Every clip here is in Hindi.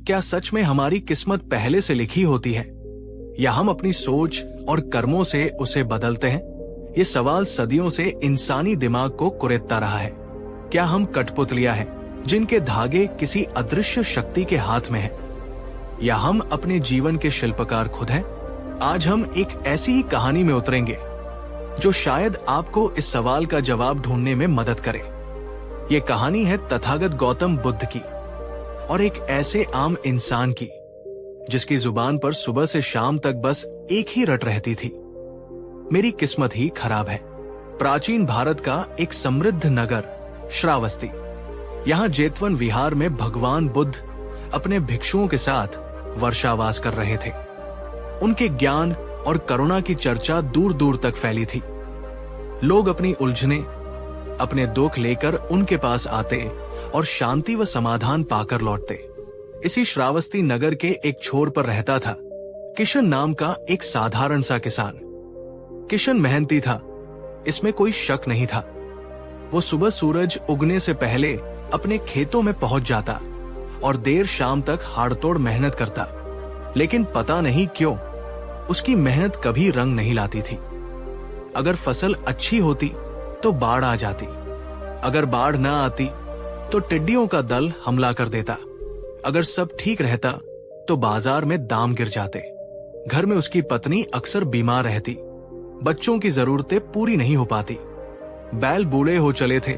क्या सच में हमारी किस्मत पहले से लिखी होती है या हम अपनी सोच और कर्मों से उसे बदलते हैं? ये सवाल सदियों से इंसानी दिमाग को कुरेदता रहा है। क्या हम कठपुतलियां हैं जिनके धागे किसी अदृश्य शक्ति के हाथ में हैं, या हम अपने जीवन के शिल्पकार खुद हैं? आज हम एक ऐसी ही कहानी में उतरेंगे जो शायद आपको इस सवाल का जवाब ढूंढने में मदद करे। ये कहानी है तथागत गौतम बुद्ध की, और एक ऐसे आम इंसान की जिसकी जुबान पर सुबह से शाम तक बस एक ही रट रहती थी, मेरी किस्मत ही खराब है। प्राचीन भारत का एक समृद्ध नगर श्रावस्ती। यहाँ जेतवन विहार में भगवान बुद्ध अपने भिक्षुओं के साथ वर्षावास कर रहे थे। उनके ज्ञान और करुणा की चर्चा दूर दूर तक फैली थी। लोग अपनी उलझने, अपने दुख लेकर उनके पास आते और शांति व समाधान पाकर लौटते। इसी श्रावस्ती नगर के एक छोर पर रहता था किशन नाम का एक साधारण सा किसान। किशन मेहनती था, इसमें कोई शक नहीं था। वो सुबह सूरज उगने से पहले अपने खेतों में पहुंच जाता और देर शाम तक हाड़तोड़ मेहनत करता, लेकिन पता नहीं क्यों उसकी मेहनत कभी रंग नहीं लाती थी। अगर फसल अच्छी होती तो बाढ़ आ जाती, अगर बाढ़ ना आती तो टिड्डियों का दल हमला कर देता, अगर सब ठीक रहता तो बाजार में दाम गिर जाते। घर में उसकी पत्नी अक्सर बीमार रहती, बच्चों की जरूरतें पूरी नहीं हो पाती, बैल बूढ़े हो चले थे,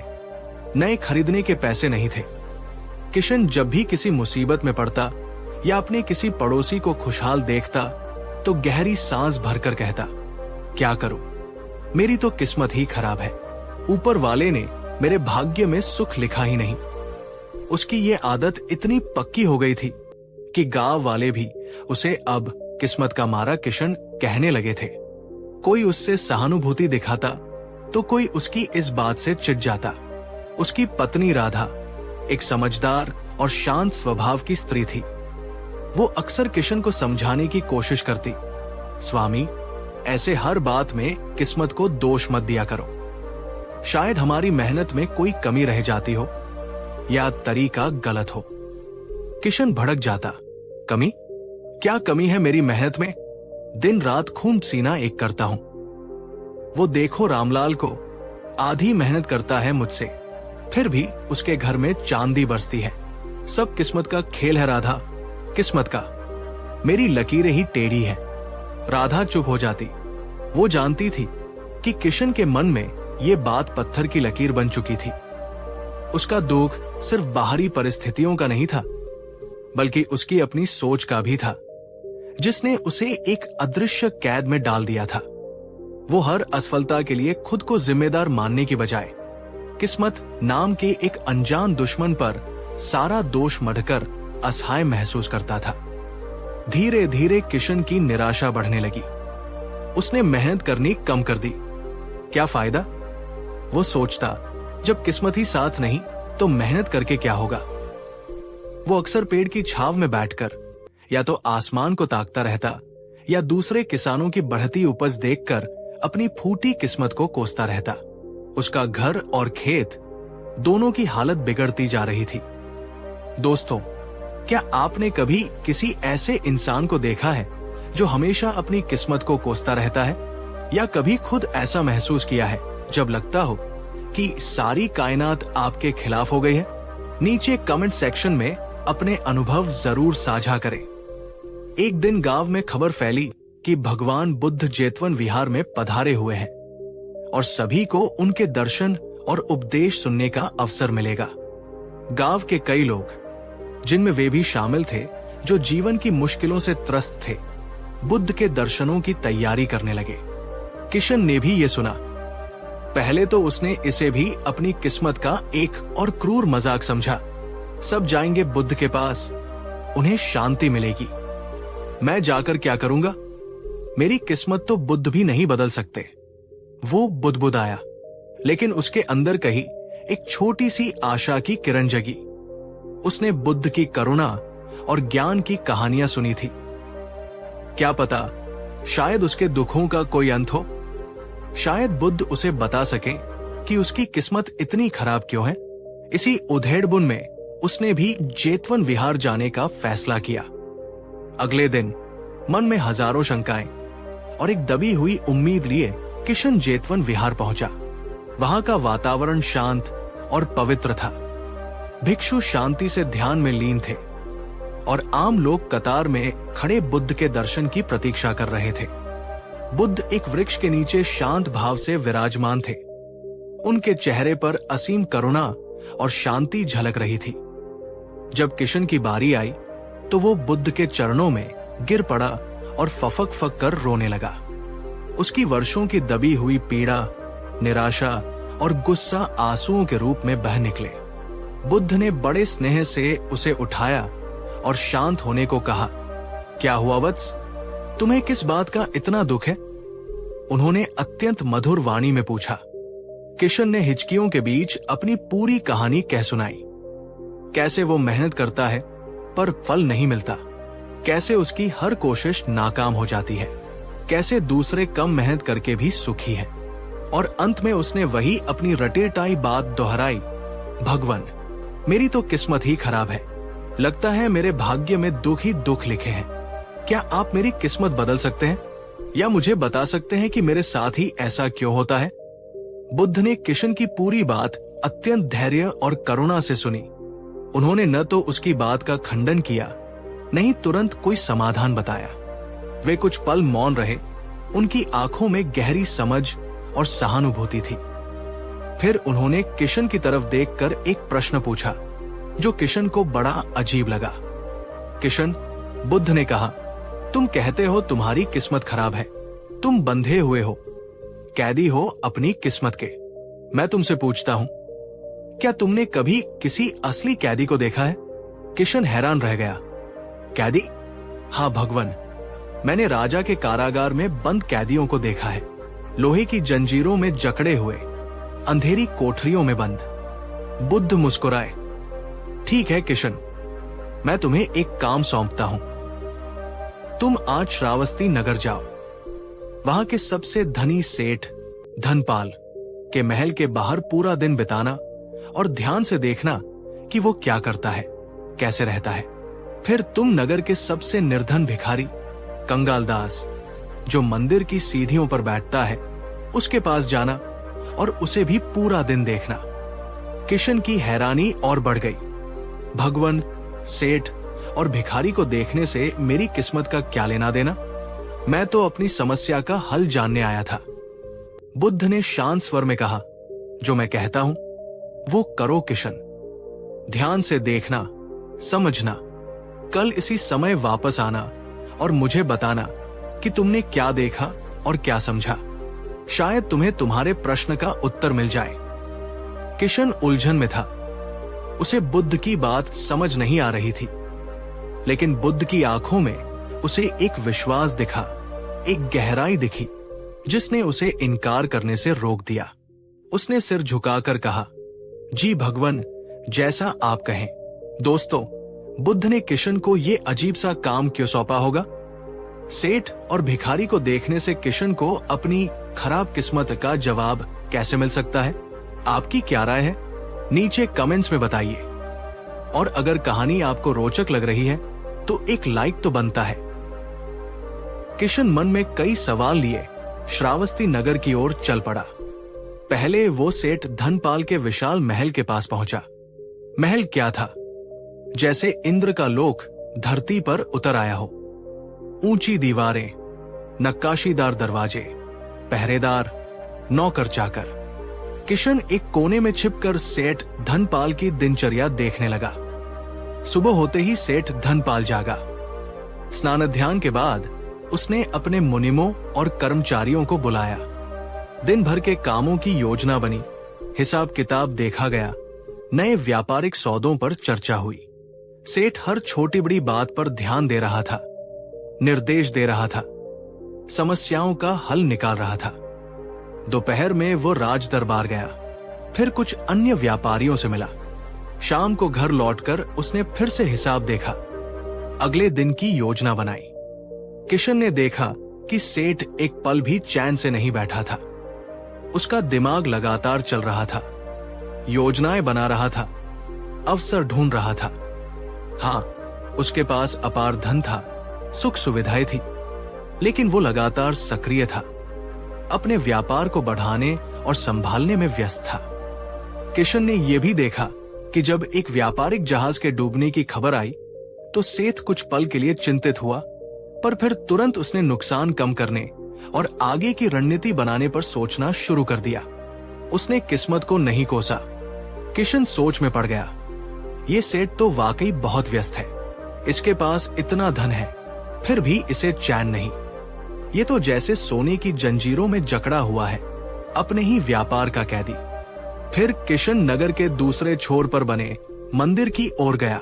नए खरीदने के पैसे नहीं थे। किशन जब भी किसी मुसीबत में पड़ता या अपने किसी पड़ोसी को खुशहाल देखता तो गहरी सांस भरकर कहता, क्या करूं, मेरी तो किस्मत ही खराब है। ऊपर वाले ने मेरे भाग्य में सुख लिखा ही नहीं। उसकी ये आदत इतनी पक्की हो गई थी कि गांव वाले भी उसे अब किस्मत का मारा किशन कहने लगे थे। कोई उससे सहानुभूति दिखाता तो कोई उसकी इस बात से चिढ़ जाता। उसकी पत्नी राधा एक समझदार और शांत स्वभाव की स्त्री थी। वो अक्सर किशन को समझाने की कोशिश करती, स्वामी, ऐसे हर बात में किस्मत को दोष मत दिया करो। शायद हमारी मेहनत में कोई कमी रह जाती हो या तरीका गलत हो। किशन भड़क जाता, कमी? क्या कमी है मेरी मेहनत में? दिन रात खून पसीना एक करता हूं। वो देखो रामलाल को, आधी मेहनत करता है मुझसे, फिर भी उसके घर में चांदी बरसती है। सब किस्मत का खेल है राधा, किस्मत का। मेरी लकीरें ही टेढ़ी हैं। राधा चुप हो जाती। वो जानती थी कि किशन के मन में ये बात पत्थर की लकीर बन चुकी थी। उसका दुख सिर्फ बाहरी परिस्थितियों का नहीं था, बल्कि उसकी अपनी सोच का भी था, जिसने उसे एक अदृश्य कैद में डाल दिया था। वो हर असफलता के लिए खुद को जिम्मेदार मानने की बजाय किस्मत नाम के एक अनजान दुश्मन पर सारा दोष मढ़कर असहाय महसूस करता था। धीरे धीरे किशन की निराशा बढ़ने लगी। उसने मेहनत करनी कम कर दी। क्या फायदा? वो सोचता, जब किस्मत ही साथ नहीं तो मेहनत करके क्या होगा। वो अक्सर पेड़ की छाव में बैठकर या तो आसमान को ताकता रहता या दूसरे किसानों की बढ़ती उपज देखकर अपनी फूटी किस्मत को कोसता रहता। उसका घर और खेत दोनों की हालत बिगड़ती जा रही थी। दोस्तों, क्या आपने कभी किसी ऐसे इंसान को देखा है जो हमेशा अपनी किस्मत को कोसता रहता है, या कभी खुद ऐसा महसूस किया है जब लगता हो कि सारी कायनात आपके खिलाफ हो गई है? नीचे कमेंट सेक्शन में अपने अनुभव जरूर साझा करें। एक दिन गांव में खबर फैली कि भगवान बुद्ध जेतवन विहार में पधारे हुए हैं और सभी को उनके दर्शन और उपदेश सुनने का अवसर मिलेगा। गांव के कई लोग, जिनमें वे भी शामिल थे जो जीवन की मुश्किलों से त्रस्त थे, बुद्ध के दर्शनों की तैयारी करने लगे। किशन ने भी ये सुना। पहले तो उसने इसे भी अपनी किस्मत का एक और क्रूर मजाक समझा। सब जाएंगे बुद्ध के पास, उन्हें शांति मिलेगी। मैं जाकर क्या करूंगा? मेरी किस्मत तो बुद्ध भी नहीं बदल सकते। वो बुदबुदाया, लेकिन उसके अंदर कहीं एक छोटी सी आशा की किरण जगी। उसने बुद्ध की करुणा और ज्ञान की कहानियां सुनी थी। क्या पता, शायद उसके दुखों का कोई अंत हो। शायद बुद्ध उसे बता सकें कि उसकी किस्मत इतनी खराब क्यों है। इसी उधेड़बुन में उसने भी जेतवन विहार जाने का फैसला किया। अगले दिन मन में हजारों शंकाएं और एक दबी हुई उम्मीद लिए किशन जेतवन विहार पहुंचा। वहां का वातावरण शांत और पवित्र था। भिक्षु शांति से ध्यान में लीन थे और आम लोग कतार में खड़े बुद्ध के दर्शन की प्रतीक्षा कर रहे थे। बुद्ध एक वृक्ष के नीचे शांत भाव से विराजमान थे। उनके चेहरे पर असीम करुणा और शांति झलक रही थी। जब किशन की बारी आई तो वो बुद्ध के चरणों में गिर पड़ा और फफक फक कर रोने लगा। उसकी वर्षों की दबी हुई पीड़ा, निराशा और गुस्सा आंसुओं के रूप में बह निकले। बुद्ध ने बड़े स्नेह से उसे उठाया और शांत होने को कहा। क्या हुआ वत्स, तुम्हें किस बात का इतना दुख है? उन्होंने अत्यंत मधुर वाणी में पूछा। किशन ने हिचकियों के बीच अपनी पूरी कहानी कह सुनाई। कैसे वो मेहनत करता है पर फल नहीं मिलता, कैसे उसकी हर कोशिश नाकाम हो जाती है, कैसे दूसरे कम मेहनत करके भी सुखी है। और अंत में उसने वही अपनी रटेटाई बात दोहराई, भगवान, मेरी तो किस्मत ही खराब है। लगता है मेरे भाग्य में दुख ही दुख लिखे हैं। क्या आप मेरी किस्मत बदल सकते हैं या मुझे बता सकते हैं कि मेरे साथ ही ऐसा क्यों होता है? बुद्ध ने किशन की पूरी बात अत्यंत धैर्य और करुणा से सुनी। उन्होंने न तो उसकी बात का खंडन किया, न ही तुरंत कोई समाधान बताया। वे कुछ पल मौन रहे। उनकी आंखों में गहरी समझ और सहानुभूति थी। फिर उन्होंने किशन की तरफ देखकर एक प्रश्न पूछा जो किशन को बड़ा अजीब लगा। किशन, बुद्ध ने कहा, तुम कहते हो तुम्हारी किस्मत खराब है, तुम बंधे हुए हो, कैदी हो अपनी किस्मत के। मैं तुमसे पूछता हूं, क्या तुमने कभी किसी असली कैदी को देखा है? किशन हैरान रह गया। कैदी? हाँ भगवान, मैंने राजा के कारागार में बंद कैदियों को देखा है, लोहे की जंजीरों में जकड़े हुए, अंधेरी कोठरियों में बंद। बुद्ध मुस्कुराए। ठीक है किशन, मैं तुम्हें एक काम सौंपता हूं। तुम आज श्रावस्ती नगर जाओ। वहां के सबसे धनी सेठ धनपाल के महल के बाहर पूरा दिन बिताना और ध्यान से देखना कि वो क्या करता है, कैसे रहता है। फिर तुम नगर के सबसे निर्धन भिखारी कंगाल दास, जो मंदिर की सीढ़ियों पर बैठता है, उसके पास जाना और उसे भी पूरा दिन देखना। किशन की हैरानी और बढ़ गई। भगवान, सेठ और भिखारी को देखने से मेरी किस्मत का क्या लेना देना? मैं तो अपनी समस्या का हल जानने आया था। बुद्ध ने शांत स्वर में कहा, जो मैं कहता हूं वो करो किशन। ध्यान से देखना, समझना। कल इसी समय वापस आना और मुझे बताना कि तुमने क्या देखा और क्या समझा। शायद तुम्हें तुम्हारे प्रश्न का उत्तर मिल जाए। किशन उलझन में था। उसे बुद्ध की बात समझ नहीं आ रही थी, लेकिन बुद्ध की आंखों में उसे एक विश्वास दिखा, एक गहराई दिखी जिसने उसे इनकार करने से रोक दिया। उसने सिर झुकाकर कहा, जी भगवान, जैसा आप कहें। दोस्तों, बुद्ध ने किशन को ये अजीब सा काम क्यों सौंपा होगा? सेठ और भिखारी को देखने से किशन को अपनी खराब किस्मत का जवाब कैसे मिल सकता है? आपकी क्या राय है? नीचे कमेंट्स में बताइए। और अगर कहानी आपको रोचक लग रही है तो एक लाइक तो बनता है। किशन मन में कई सवाल लिए श्रावस्ती नगर की ओर चल पड़ा। पहले वो सेठ धनपाल के विशाल महल के पास पहुंचा। महल क्या था? जैसे इंद्र का लोक धरती पर उतर आया हो। ऊंची दीवारें, नक्काशीदार दरवाजे, पहरेदार, नौकर चाकर। किशन एक कोने में छिपकर सेठ धनपाल की दिनचर्या देखने लगा। सुबह होते ही सेठ धनपाल जागा। स्नान ध्यान के बाद उसने अपने मुनिमों और कर्मचारियों को बुलाया। दिन भर के कामों की योजना बनी, हिसाब किताब देखा गया, नए व्यापारिक सौदों पर चर्चा हुई। सेठ हर छोटी बड़ी बात पर ध्यान दे रहा था, निर्देश दे रहा था, समस्याओं का हल निकाल रहा था। दोपहर में वो राज दरबार गया, फिर कुछ अन्य व्यापारियों से मिला। शाम को घर लौटकर उसने फिर से हिसाब देखा, अगले दिन की योजना बनाई। किशन ने देखा कि सेठ एक पल भी चैन से नहीं बैठा था। उसका दिमाग लगातार चल रहा था, योजनाएं बना रहा था, अवसर ढूंढ रहा था। हाँ, उसके पास अपार धन था, सुख सुविधाएं थी, लेकिन वो लगातार सक्रिय था, अपने व्यापार को बढ़ाने और संभालने में व्यस्त था। किशन ने यह भी देखा कि जब एक व्यापारिक जहाज के डूबने की खबर आई तो सेठ कुछ पल के लिए चिंतित हुआ, पर फिर तुरंत उसने नुकसान कम करने और आगे की रणनीति बनाने पर सोचना शुरू कर दिया। उसने किस्मत को नहीं कोसा। किशन सोच में पड़ गया। ये सेठ तो वाकई बहुत व्यस्त है, इसके पास इतना धन है, फिर भी इसे चैन नहीं। ये तो जैसे सोने की जंजीरों में जकड़ा हुआ है, अपने ही व्यापार का कैदी। फिर किशन नगर के दूसरे छोर पर बने मंदिर की ओर गया।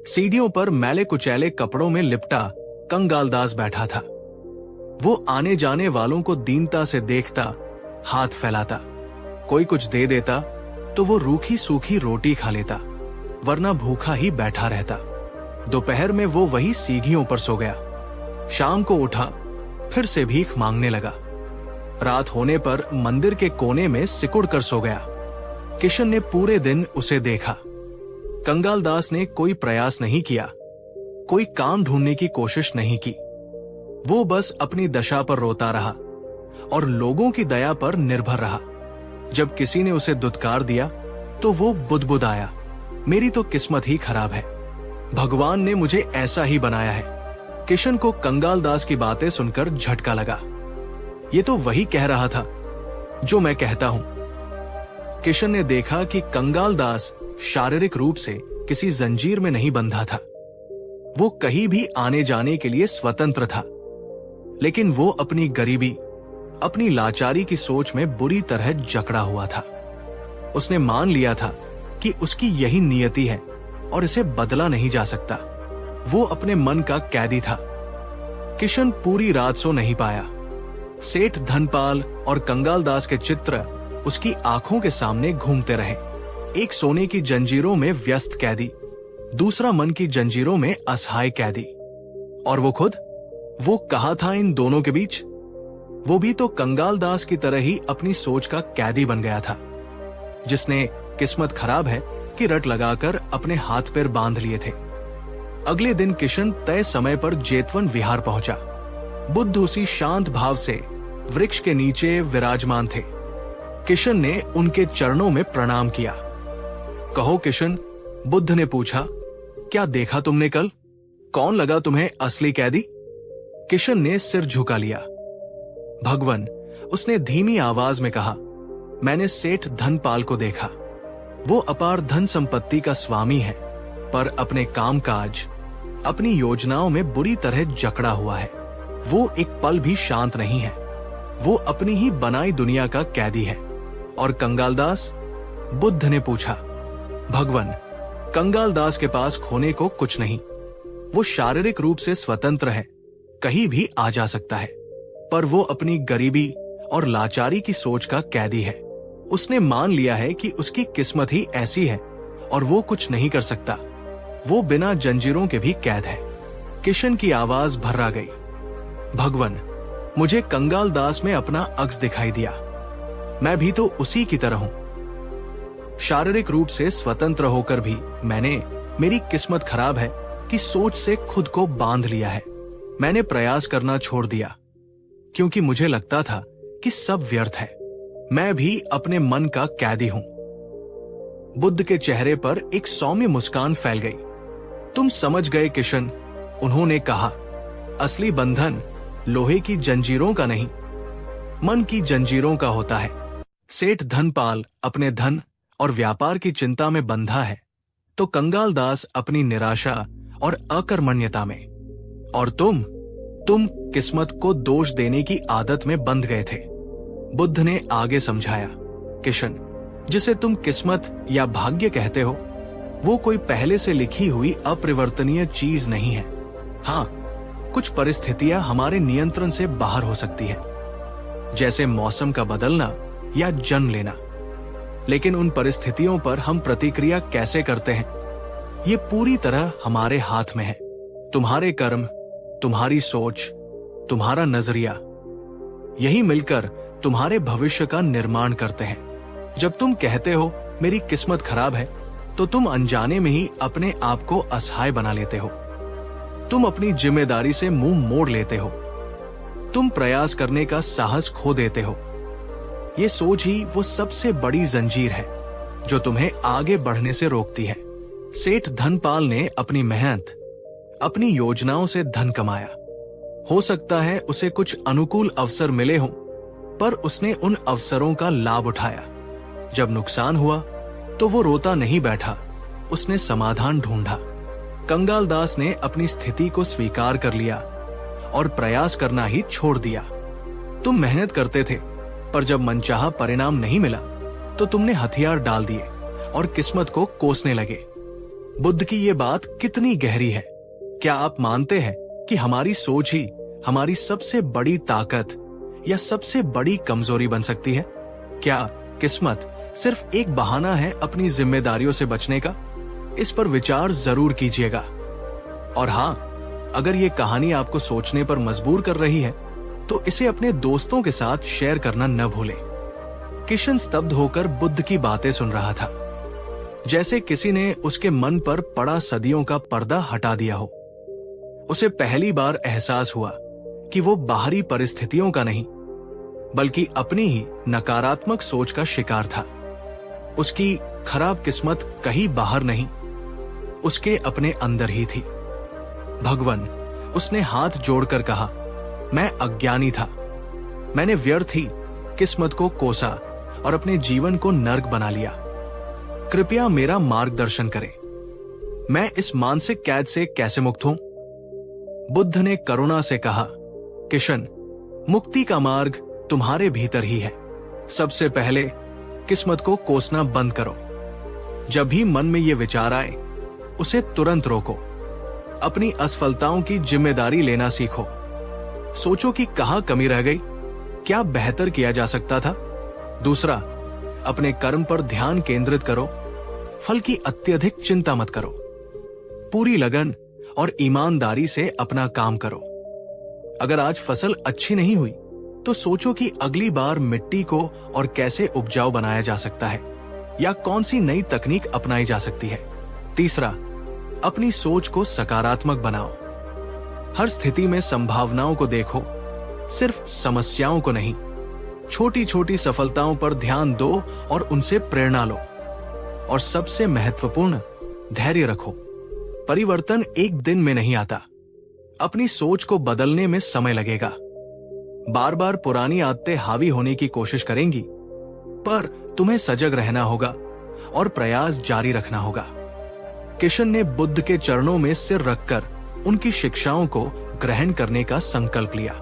सीढ़ियों पर मैले कुचैले कपड़ों में लिपटा कंगालदास बैठा था। वो आने जाने वालों को दीनता से देखता, हाथ फैलाता। कोई कुछ दे देता तो वो रूखी सूखी रोटी खा लेता, वरना भूखा ही बैठा रहता। दोपहर में वो वही सीढ़ियों पर सो गया। शाम को उठा, फिर से भीख मांगने लगा। रात होने पर मंदिर के कोने में सिकुड़ कर सो गया। किशन ने पूरे दिन उसे देखा। कंगालदास ने कोई प्रयास नहीं किया, कोई काम ढूंढने की कोशिश नहीं की। वो बस अपनी दशा पर रोता रहा और लोगों की दया पर निर्भर रहा। जब किसी ने उसे दुत्कार दिया तो वो बुदबुदाया, मेरी तो किस्मत ही खराब है, भगवान ने मुझे ऐसा ही बनाया है। किशन को कंगालदास की बातें सुनकर झटका लगा। ये तो वही कह रहा था जो मैं कहता हूं। किशन ने देखा कि कंगालदास शारीरिक रूप से किसी जंजीर में नहीं बंधा था। वो कहीं भी आने जाने के लिए स्वतंत्र था, लेकिन वो अपनी गरीबी, अपनी लाचारी की सोच में बुरी तरह जकड़ा हुआ था। उसने मान लिया था कि उसकी यही नियति है और इसे बदला नहीं जा सकता। वो अपने मन का कैदी था। किशन पूरी रात सो नहीं पाया। सेठ धनपाल और कंगालदास के चित्र उसकी आंखों के सामने घूमते रहे। एक सोने की जंजीरों में व्यस्त कैदी, दूसरा मन की जंजीरों में असहाय कैदी। और वो खुद, वो कहाँ था इन दोनों के बीच? वो भी तो कंगालदास की तरह ही अपनी सोच का कैदी बन गया था, जिसने किस्मत खराब है कि रट लगाकर अपने हाथ पैर बांध लिए थे। अगले दिन किशन तय समय पर जेतवन विहार पहुंचा। बुद्ध उसी शांत भाव से वृक्ष के नीचे विराजमान थे। किशन ने उनके चरणों में प्रणाम किया। कहो किशन, बुद्ध ने पूछा, क्या देखा तुमने कल? कौन लगा तुम्हें असली कैदी? किशन ने सिर झुका लिया। भगवन, उसने धीमी आवाज में कहा, मैंने सेठ धनपाल को देखा। वो अपार धन संपत्ति का स्वामी है, पर अपने कामकाज, अपनी योजनाओं में बुरी तरह जकड़ा हुआ है। वो एक पल भी शांत नहीं है। वो अपनी ही बनाई दुनिया का कैदी है। और कंगालदास? बुद्ध ने पूछा। भगवन, कंगालदास के पास खोने को कुछ नहीं। वो शारीरिक रूप से स्वतंत्र है, कहीं भी आ जा सकता है, पर वो अपनी गरीबी और लाचारी की सोच का कैदी है। उसने मान लिया है कि उसकी किस्मत ही ऐसी है और वो कुछ नहीं कर सकता। वो बिना जंजीरों के भी कैद है। किशन की आवाज भर्रा गई। भगवन, मुझे कंगालदास में अपना अक्स दिखाई दिया। मैं भी तो उसी की तरह हूं। शारीरिक रूप से स्वतंत्र होकर भी मेरी किस्मत खराब है कि सोच से खुद को बांध लिया है। मैंने प्रयास करना छोड़ दिया क्योंकि मुझे लगता था कि सब व्यर्थ है। मैं भी अपने मन का कैदी हूं। बुद्ध के चेहरे पर एक सौम्य मुस्कान फैल गई। तुम समझ गए किशन, उन्होंने कहा। असली बंधन लोहे की जंजीरों का नहीं, मन की जंजीरों का होता है। सेठ धनपाल अपने धन और व्यापार की चिंता में बंधा है, तो कंगालदास अपनी निराशा और अकर्मण्यता में। और तुम किस्मत को दोष देने की आदत में बंध गए थे। बुद्ध ने आगे समझाया, किशन, जिसे तुम किस्मत या भाग्य कहते हो, वो कोई पहले से लिखी हुई अपरिवर्तनीय चीज नहीं है। हाँ, कुछ परिस्थितियां हमारे नियंत्रण से बाहर हो सकती है, जैसे मौसम का बदलना या जन्म लेना, लेकिन उन परिस्थितियों पर हम प्रतिक्रिया कैसे करते हैं, ये पूरी तरह हमारे हाथ में है। तुम्हारे कर्म, तुम्हारी सोच, तुम्हारा नजरिया, यही मिलकर तुम्हारे भविष्य का निर्माण करते हैं। जब तुम कहते हो मेरी किस्मत खराब है, तो तुम अनजाने में ही अपने आप को असहाय बना लेते हो। तुम अपनी जिम्मेदारी से मुंह मोड़ लेते हो। तुम प्रयास करने का साहस खो देते हो। ये सोच ही वो सबसे बड़ी जंजीर है जो तुम्हें आगे बढ़ने से रोकती है। सेठ धनपाल ने अपनी मेहनत, अपनी योजनाओं से धन कमाया। हो सकता है उसे कुछ अनुकूल अवसर मिले हों, पर उसने उन अवसरों का लाभ उठाया। जब नुकसान हुआ तो वो रोता नहीं बैठा, उसने समाधान ढूंढा। कंगाल दास ने अपनी स्थिति को स्वीकार कर लिया और प्रयास करना ही छोड़ दिया। तुम मेहनत करते थे, पर जब मनचाहा परिणाम नहीं मिला तो तुमने हथियार डाल दिए और किस्मत को कोसने लगे। बुद्ध की ये बात कितनी गहरी है। क्या आप मानते हैं कि हमारी सोच ही हमारी सबसे बड़ी ताकत या सबसे बड़ी कमजोरी बन सकती है? क्या किस्मत सिर्फ एक बहाना है अपनी जिम्मेदारियों से बचने का? इस पर विचार जरूर कीजिएगा। और हाँ, अगर ये कहानी आपको सोचने पर मजबूर कर रही है तो इसे अपने दोस्तों के साथ शेयर करना न भूलें। किशन स्तब्ध होकर बुद्ध की बातें सुन रहा था, जैसे किसी ने उसके मन पर पड़ा सदियों का पर्दा हटा दिया हो। उसे पहली बार एहसास हुआ कि वो बाहरी परिस्थितियों का नहीं, बल्कि अपनी ही नकारात्मक सोच का शिकार था। उसकी खराब किस्मत कहीं बाहर नहीं, उसके अपने अंदर ही थी। भगवान, उसने हाथ जोड़कर कहा, मैं अज्ञानी था। मैंने व्यर्थ ही किस्मत को कोसा और अपने जीवन को नर्क बना लिया। कृपया मेरा मार्गदर्शन करें। मैं इस मानसिक कैद से कैसे मुक्त हूं? बुद्ध ने करुणा से कहा, किशन, मुक्ति का मार्ग तुम्हारे भीतर ही है। सबसे पहले किस्मत को कोसना बंद करो। जब भी मन में ये विचार आए, उसे तुरंत रोको। अपनी असफलताओं की जिम्मेदारी लेना सीखो। सोचो कि कहां कमी रह गई, क्या बेहतर किया जा सकता था। दूसरा, अपने कर्म पर ध्यान केंद्रित करो। फल की अत्यधिक चिंता मत करो। पूरी लगन और ईमानदारी से अपना काम करो। अगर आज फसल अच्छी नहीं हुई तो सोचो कि अगली बार मिट्टी को और कैसे उपजाऊ बनाया जा सकता है, या कौन सी नई तकनीक अपनाई जा सकती है। तीसरा, अपनी सोच को सकारात्मक बनाओ। हर स्थिति में संभावनाओं को देखो, सिर्फ समस्याओं को नहीं। छोटी छोटी सफलताओं पर ध्यान दो और उनसे प्रेरणा लो। और सबसे महत्वपूर्ण, धैर्य रखो। परिवर्तन एक दिन में नहीं आता। अपनी सोच को बदलने में समय लगेगा। बार बार पुरानी आदतें हावी होने की कोशिश करेंगी, पर तुम्हें सजग रहना होगा और प्रयास जारी रखना होगा। किशन ने बुद्ध के चरणों में सिर रखकर उनकी शिक्षाओं को ग्रहण करने का संकल्प लिया।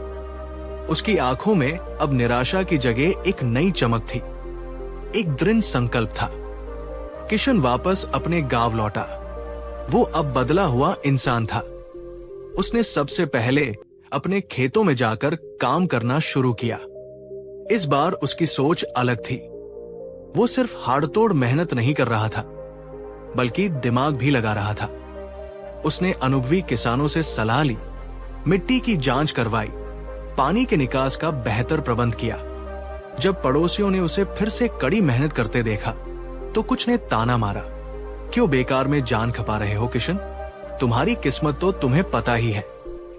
उसकी आंखों में अब निराशा की जगह एक नई चमक थी, एक दृढ़ संकल्प था। किशन वापस अपने गांव लौटा। वो अब बदला हुआ इंसान था। उसने सबसे पहले अपने खेतों में जाकर काम करना शुरू किया। इस बार उसकी सोच अलग थी। वो सिर्फ हाड़तोड़ मेहनत नहीं कर रहा था, बल्कि दिमाग भी लगा रहा था। उसने अनुभवी किसानों से सलाह ली, मिट्टी की जांच करवाई, पानी के निकास का बेहतर प्रबंध किया। जब पड़ोसियों ने उसे फिर से कड़ी मेहनत करते देखा तो कुछ ने ताना मारा, क्यों बेकार में जान खपा रहे हो किशन? तुम्हारी किस्मत तो तुम्हें पता ही है।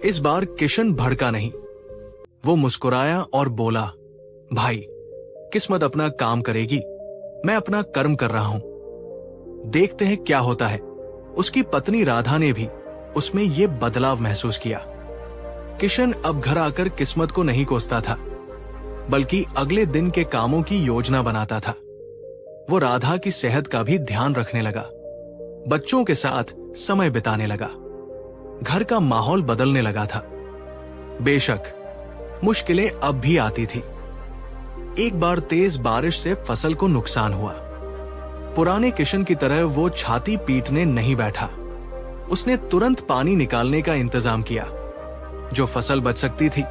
इस बार किशन भड़का नहीं। वो मुस्कुराया और बोला, भाई, किस्मत अपना काम करेगी। मैं अपना कर्म कर रहा हूं। देखते हैं क्या होता है। उसकी पत्नी राधा ने भी उसमें ये बदलाव महसूस किया। किशन अब घर आकर किस्मत को नहीं कोसता था, बल्कि अगले दिन के कामों की योजना बनाता था। वो राधा की सेहत का भी ध्यान रखने लगा, बच्चों के साथ समय बिताने लगा। घर का माहौल बदलने लगा था। बेशक मुश्किलें अब भी आती थी। एक बार तेज बारिश से फसल को नुकसान हुआ। पुराने किशन की तरह वो छाती पीटने नहीं बैठा। उसने तुरंत पानी निकालने का इंतजाम किया। जो फसल बच सकती थी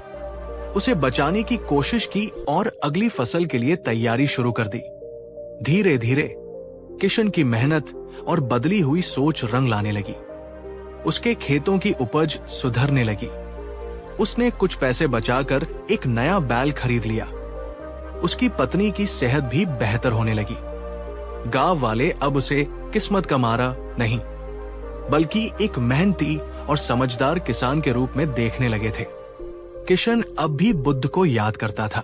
उसे बचाने की कोशिश की और अगली फसल के लिए तैयारी शुरू कर दी। धीरे धीरे किशन की मेहनत और बदली हुई सोच रंग लाने लगी। उसके खेतों की उपज सुधरने लगी। उसने कुछ पैसे बचाकर एक नया बैल खरीद लिया। उसकी पत्नी की सेहत भी बेहतर होने लगी। गांव वाले अब उसे किस्मत का मारा नहीं, बल्कि एक मेहनती और समझदार किसान के रूप में देखने लगे थे। किशन अब भी बुद्ध को याद करता था।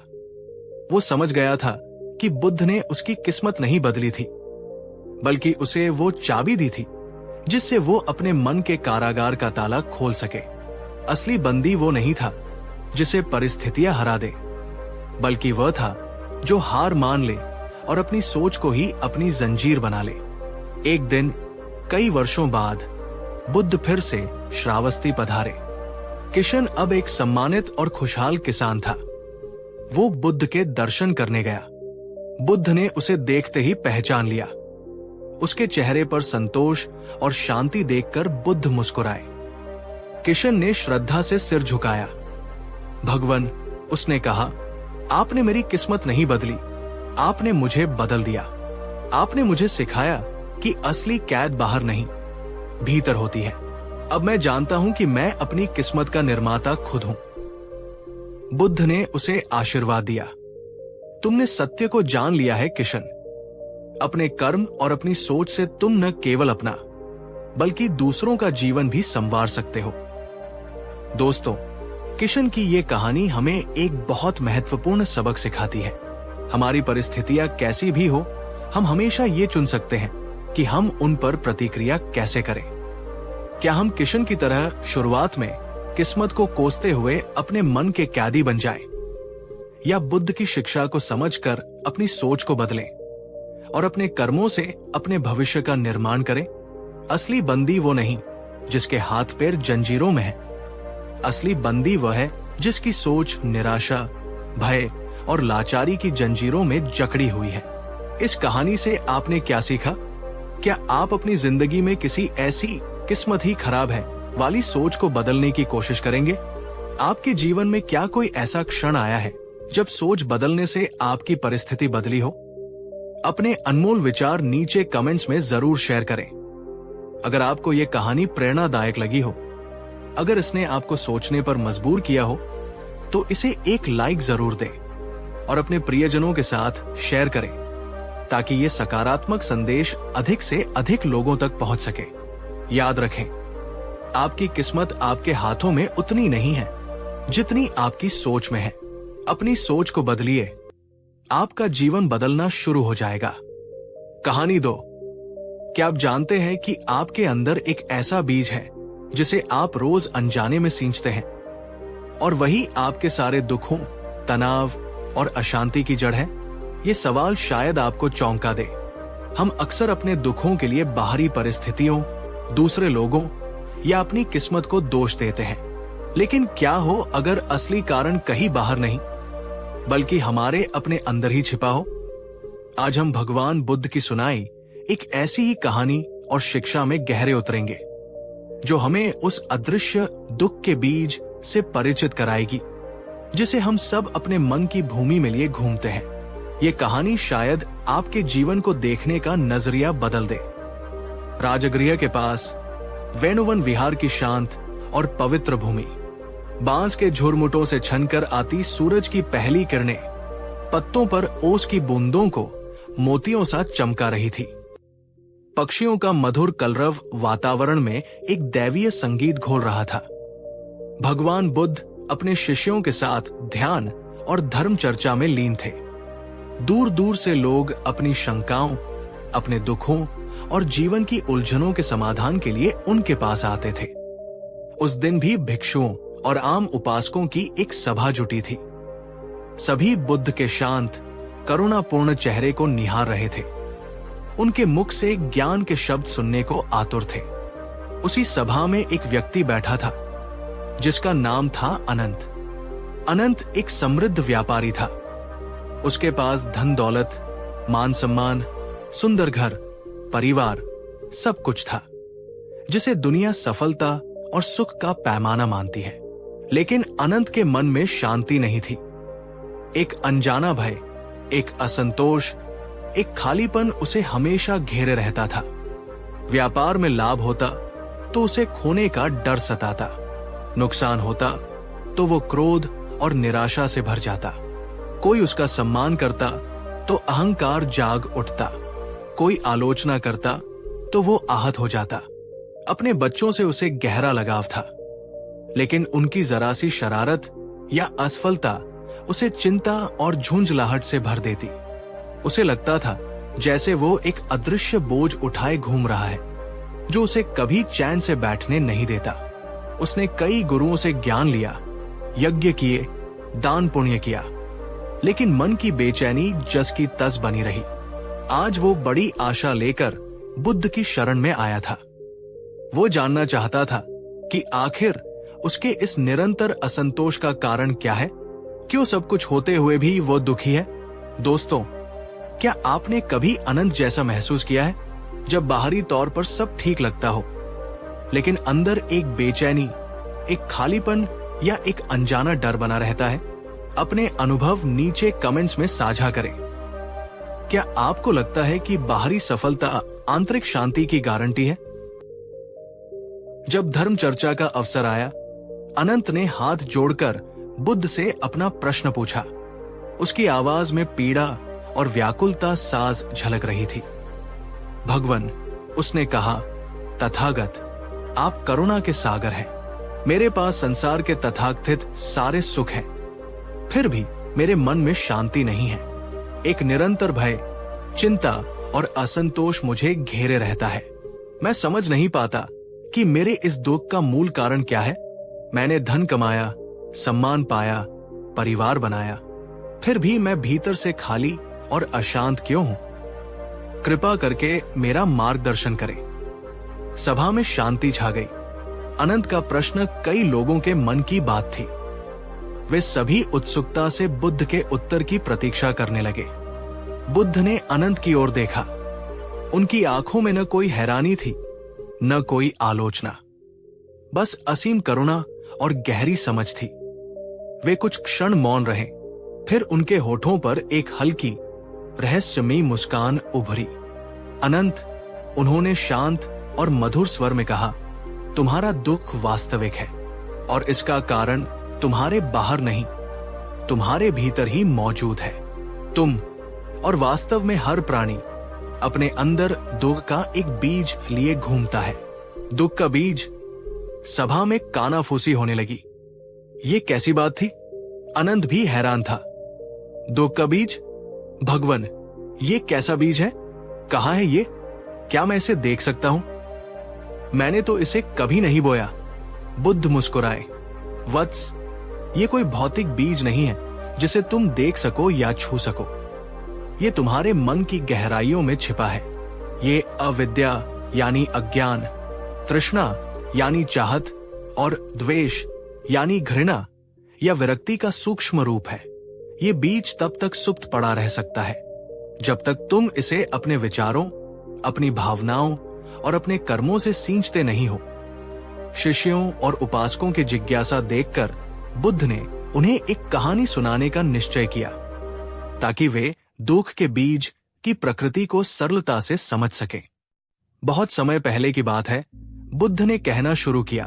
वो समझ गया था कि बुद्ध ने उसकी किस्मत नहीं बदली थी, बल्कि उसे वो चाबी दी थी जिससे वो अपने मन के कारागार का ताला खोल सके। असली बंदी वो नहीं था जिसे परिस्थितियां हरा दे, बल्कि वह था जो हार मान ले और अपनी सोच को ही अपनी जंजीर बना ले। एक दिन कई वर्षों बाद बुद्ध फिर से श्रावस्ती पधारे। किशन अब एक सम्मानित और खुशहाल किसान था। वो बुद्ध के दर्शन करने गया। बुद्ध ने उसे देखते ही पहचान लिया। उसके चेहरे पर संतोष और शांति देखकर बुद्ध मुस्कुराए। किशन ने श्रद्धा से सिर झुकाया। भगवान, उसने कहा, आपने मेरी किस्मत नहीं बदली, आपने मुझे बदल दिया। आपने मुझे सिखाया कि असली कैद बाहर नहीं, भीतर होती है। अब मैं जानता हूं कि मैं अपनी किस्मत का निर्माता खुद हूं। बुद्ध ने उसे आशीर्वाद दिया। तुमने सत्य को जान लिया है किशन। अपने कर्म और अपनी सोच से तुम न केवल अपना, बल्कि दूसरों का जीवन भी संवार सकते हो। दोस्तों, किशन की ये कहानी हमें एक बहुत महत्वपूर्ण सबक सिखाती है। हमारी परिस्थितियां कैसी भी हो, हम हमेशा ये चुन सकते हैं कि हम उन पर प्रतिक्रिया कैसे करें। क्या हम किशन की तरह शुरुआत में किस्मत को कोसते हुए अपने मन के कैदी बन जाएं, या बुद्ध की शिक्षा को समझकर अपनी सोच को बदलें और अपने कर्मों से अपने भविष्य का निर्माण करें? असली बंदी वो नहीं जिसके हाथ पैर जंजीरों में है। असली बंदी वह है जिसकी सोच निराशा, भय और लाचारी की जंजीरों में जकड़ी हुई है। इस कहानी से आपने क्या सीखा? क्या आप अपनी जिंदगी में किसी ऐसी किस्मत ही खराब है वाली सोच को बदलने की कोशिश करेंगे? आपके जीवन में क्या कोई ऐसा क्षण आया है जब सोच बदलने से आपकी परिस्थिति बदली हो? अपने अनमोल विचार नीचे कमेंट्स में जरूर शेयर करें। अगर आपको यह कहानी प्रेरणादायक लगी हो, अगर इसने आपको सोचने पर मजबूर किया हो, तो इसे एक लाइक जरूर दें और अपने प्रियजनों के साथ शेयर करें, ताकि ये सकारात्मक संदेश अधिक से अधिक लोगों तक पहुंच सके। याद रखें, आपकी किस्मत आपके हाथों में उतनी नहीं है जितनी आपकी सोच में है। अपनी सोच को बदलिए, आपका जीवन बदलना शुरू हो जाएगा। कहानी 2। क्या आप जानते हैं कि आपके अंदर एक ऐसा बीज है जिसे आप रोज अनजाने में सींचते हैं, और वही आपके सारे दुखों, तनाव और अशांति की जड़ है? ये सवाल शायद आपको चौंका दे। हम अक्सर अपने दुखों के लिए बाहरी परिस्थितियों, दूसरे लोगों या अपनी किस्मत को दोष देते हैं। लेकिन क्या हो अगर असली कारण कहीं बाहर नहीं, बल्कि हमारे अपने अंदर ही छिपा हो? आज हम भगवान बुद्ध की सुनाई एक ऐसी ही कहानी और शिक्षा में गहरे उतरेंगे, जो हमें उस अदृश्य दुख के बीज से परिचित कराएगी जिसे हम सब अपने मन की भूमि में लिए घूमते हैं। ये कहानी शायद आपके जीवन को देखने का नजरिया बदल दे। राजगृह के पास वेणुवन विहार की शांत और पवित्र भूमि, बांस के झुरमुटों से छनकर आती सूरज की पहली किरणें पत्तों पर ओस की बूंदों को मोतियों सा चमका रही थी। पक्षियों का मधुर कलरव वातावरण में एक दैवीय संगीत घोल रहा था। भगवान बुद्ध अपने शिष्यों के साथ ध्यान और धर्म चर्चा में लीन थे। दूर दूर से लोग अपनी शंकाओं, अपने दुखों और जीवन की उलझनों के समाधान के लिए उनके पास आते थे। उस दिन भी भिक्षुओं और आम उपासकों की एक सभा जुटी थी। सभी बुद्ध के शांत, करुणापूर्ण चेहरे को निहार रहे थे। उनके मुख से ज्ञान के शब्द सुनने को आतुर थे। उसी सभा में एक व्यक्ति बैठा था जिसका नाम था अनंत। अनंत एक समृद्ध व्यापारी था। उसके पास धन दौलत, मान सम्मान, सुंदर घर, परिवार, सब कुछ था जिसे दुनिया सफलता और सुख का पैमाना मानती है। लेकिन अनंत के मन में शांति नहीं थी। एक अनजाना भय, एक असंतोष, एक खालीपन उसे हमेशा घेरे रहता था। व्यापार में लाभ होता तो उसे खोने का डर सताता, नुकसान होता तो वो क्रोध और निराशा से भर जाता। कोई उसका सम्मान करता तो अहंकार जाग उठता, कोई आलोचना करता तो वो आहत हो जाता। अपने बच्चों से उसे गहरा लगाव था, लेकिन उनकी जरा सी शरारत या असफलता उसे चिंता और झुंझलाहट से भर देती। उसे लगता था जैसे वो एक अदृश्य बोझ उठाए घूम रहा है, जो उसे कभी चैन से बैठने नहीं देता। उसने कई गुरुओं से ज्ञान लिया, यज्ञ किए, दान पुण्य किया, लेकिन मन की बेचैनी जस की तस बनी रही। आज वो बड़ी आशा लेकर बुद्ध की शरण में आया था। वो जानना चाहता था कि आखिर उसके इस निरंतर असंतोष का कारण क्या है। क्यों सब कुछ होते हुए भी वो दुखी है? दोस्तों, क्या आपने कभी अनंत जैसा महसूस किया है, जब बाहरी तौर पर सब ठीक लगता हो, लेकिन अंदर एक बेचैनी, एक खालीपन या एक अनजाना डर बना रहता है? अपने अनुभव नीचे कमेंट्स में साझा करें। क्या आपको लगता है कि बाहरी सफलता आंतरिक शांति की गारंटी है? जब धर्म चर्चा का अवसर आया, अनंत ने हाथ जोड़कर बुद्ध से अपना प्रश्न पूछा। उसकी आवाज में पीड़ा और व्याकुलता साज झलक रही थी। भगवन, उसने कहा, तथागत, आप करुणा के सागर हैं। मेरे पास संसार के तथाकथित सारे सुख हैं, फिर भी मेरे मन में शांति नहीं है। एक निरंतर भय, चिंता और असंतोष मुझे घेरे रहता है। मैं समझ नहीं पाता कि मेरे इस दुख का मूल कारण क्या है। मैंने धन कमाया, सम्मान पाया, परिवार बनाया, फिर भी मैं भीतर से खाली और अशांत क्यों हूं? कृपा करके मेरा मार्गदर्शन करें। सभा में शांति छा गई। अनंत का प्रश्न कई लोगों के मन की बात थी। वे सभी उत्सुकता से बुद्ध के उत्तर की प्रतीक्षा करने लगे। बुद्ध ने अनंत की ओर देखा। उनकी आंखों में न कोई हैरानी थी, न कोई आलोचना, बस असीम करुणा और गहरी समझ थी। वे कुछ क्षण मौन रहे, फिर उनके होठों पर एक हल्की रहस्यमयी मुस्कान उभरी। अनंत, उन्होंने शांत और मधुर स्वर में कहा, तुम्हारा दुख वास्तविक है और इसका कारण तुम्हारे बाहर नहीं, तुम्हारे भीतर ही मौजूद है। तुम और वास्तव में हर प्राणी अपने अंदर दुख का एक बीज लिए घूमता है। दुख का बीज। सभा में कानाफूसी होने लगी। ये कैसी बात थी? अनंत भी हैरान था। दुख का बीज? भगवन, ये कैसा बीज है? कहाँ है ये? क्या मैं इसे देख सकता हूं? मैंने तो इसे कभी नहीं बोया। बुद्ध मुस्कुराए। वत्स, ये कोई भौतिक बीज नहीं है जिसे तुम देख सको या छू सको। ये तुम्हारे मन की गहराइयों में छिपा है। ये अविद्या यानी अज्ञान, तृष्णा यानी चाहत और द्वेष यानी घृणा या विरक्ति का सूक्ष्म रूप है। ये बीज तब तक सुप्त पड़ा रह सकता है जब तक तुम इसे अपने विचारों, अपनी भावनाओं और अपने कर्मों से सींचते नहीं हो। शिष्यों और उपासकों की जिज्ञासा देखकर बुद्ध ने उन्हें एक कहानी सुनाने का निश्चय किया, ताकि वे दुख के बीज की प्रकृति को सरलता से समझ सकें। बहुत समय पहले की बात है। बुद्ध ने कहना शुरू किया।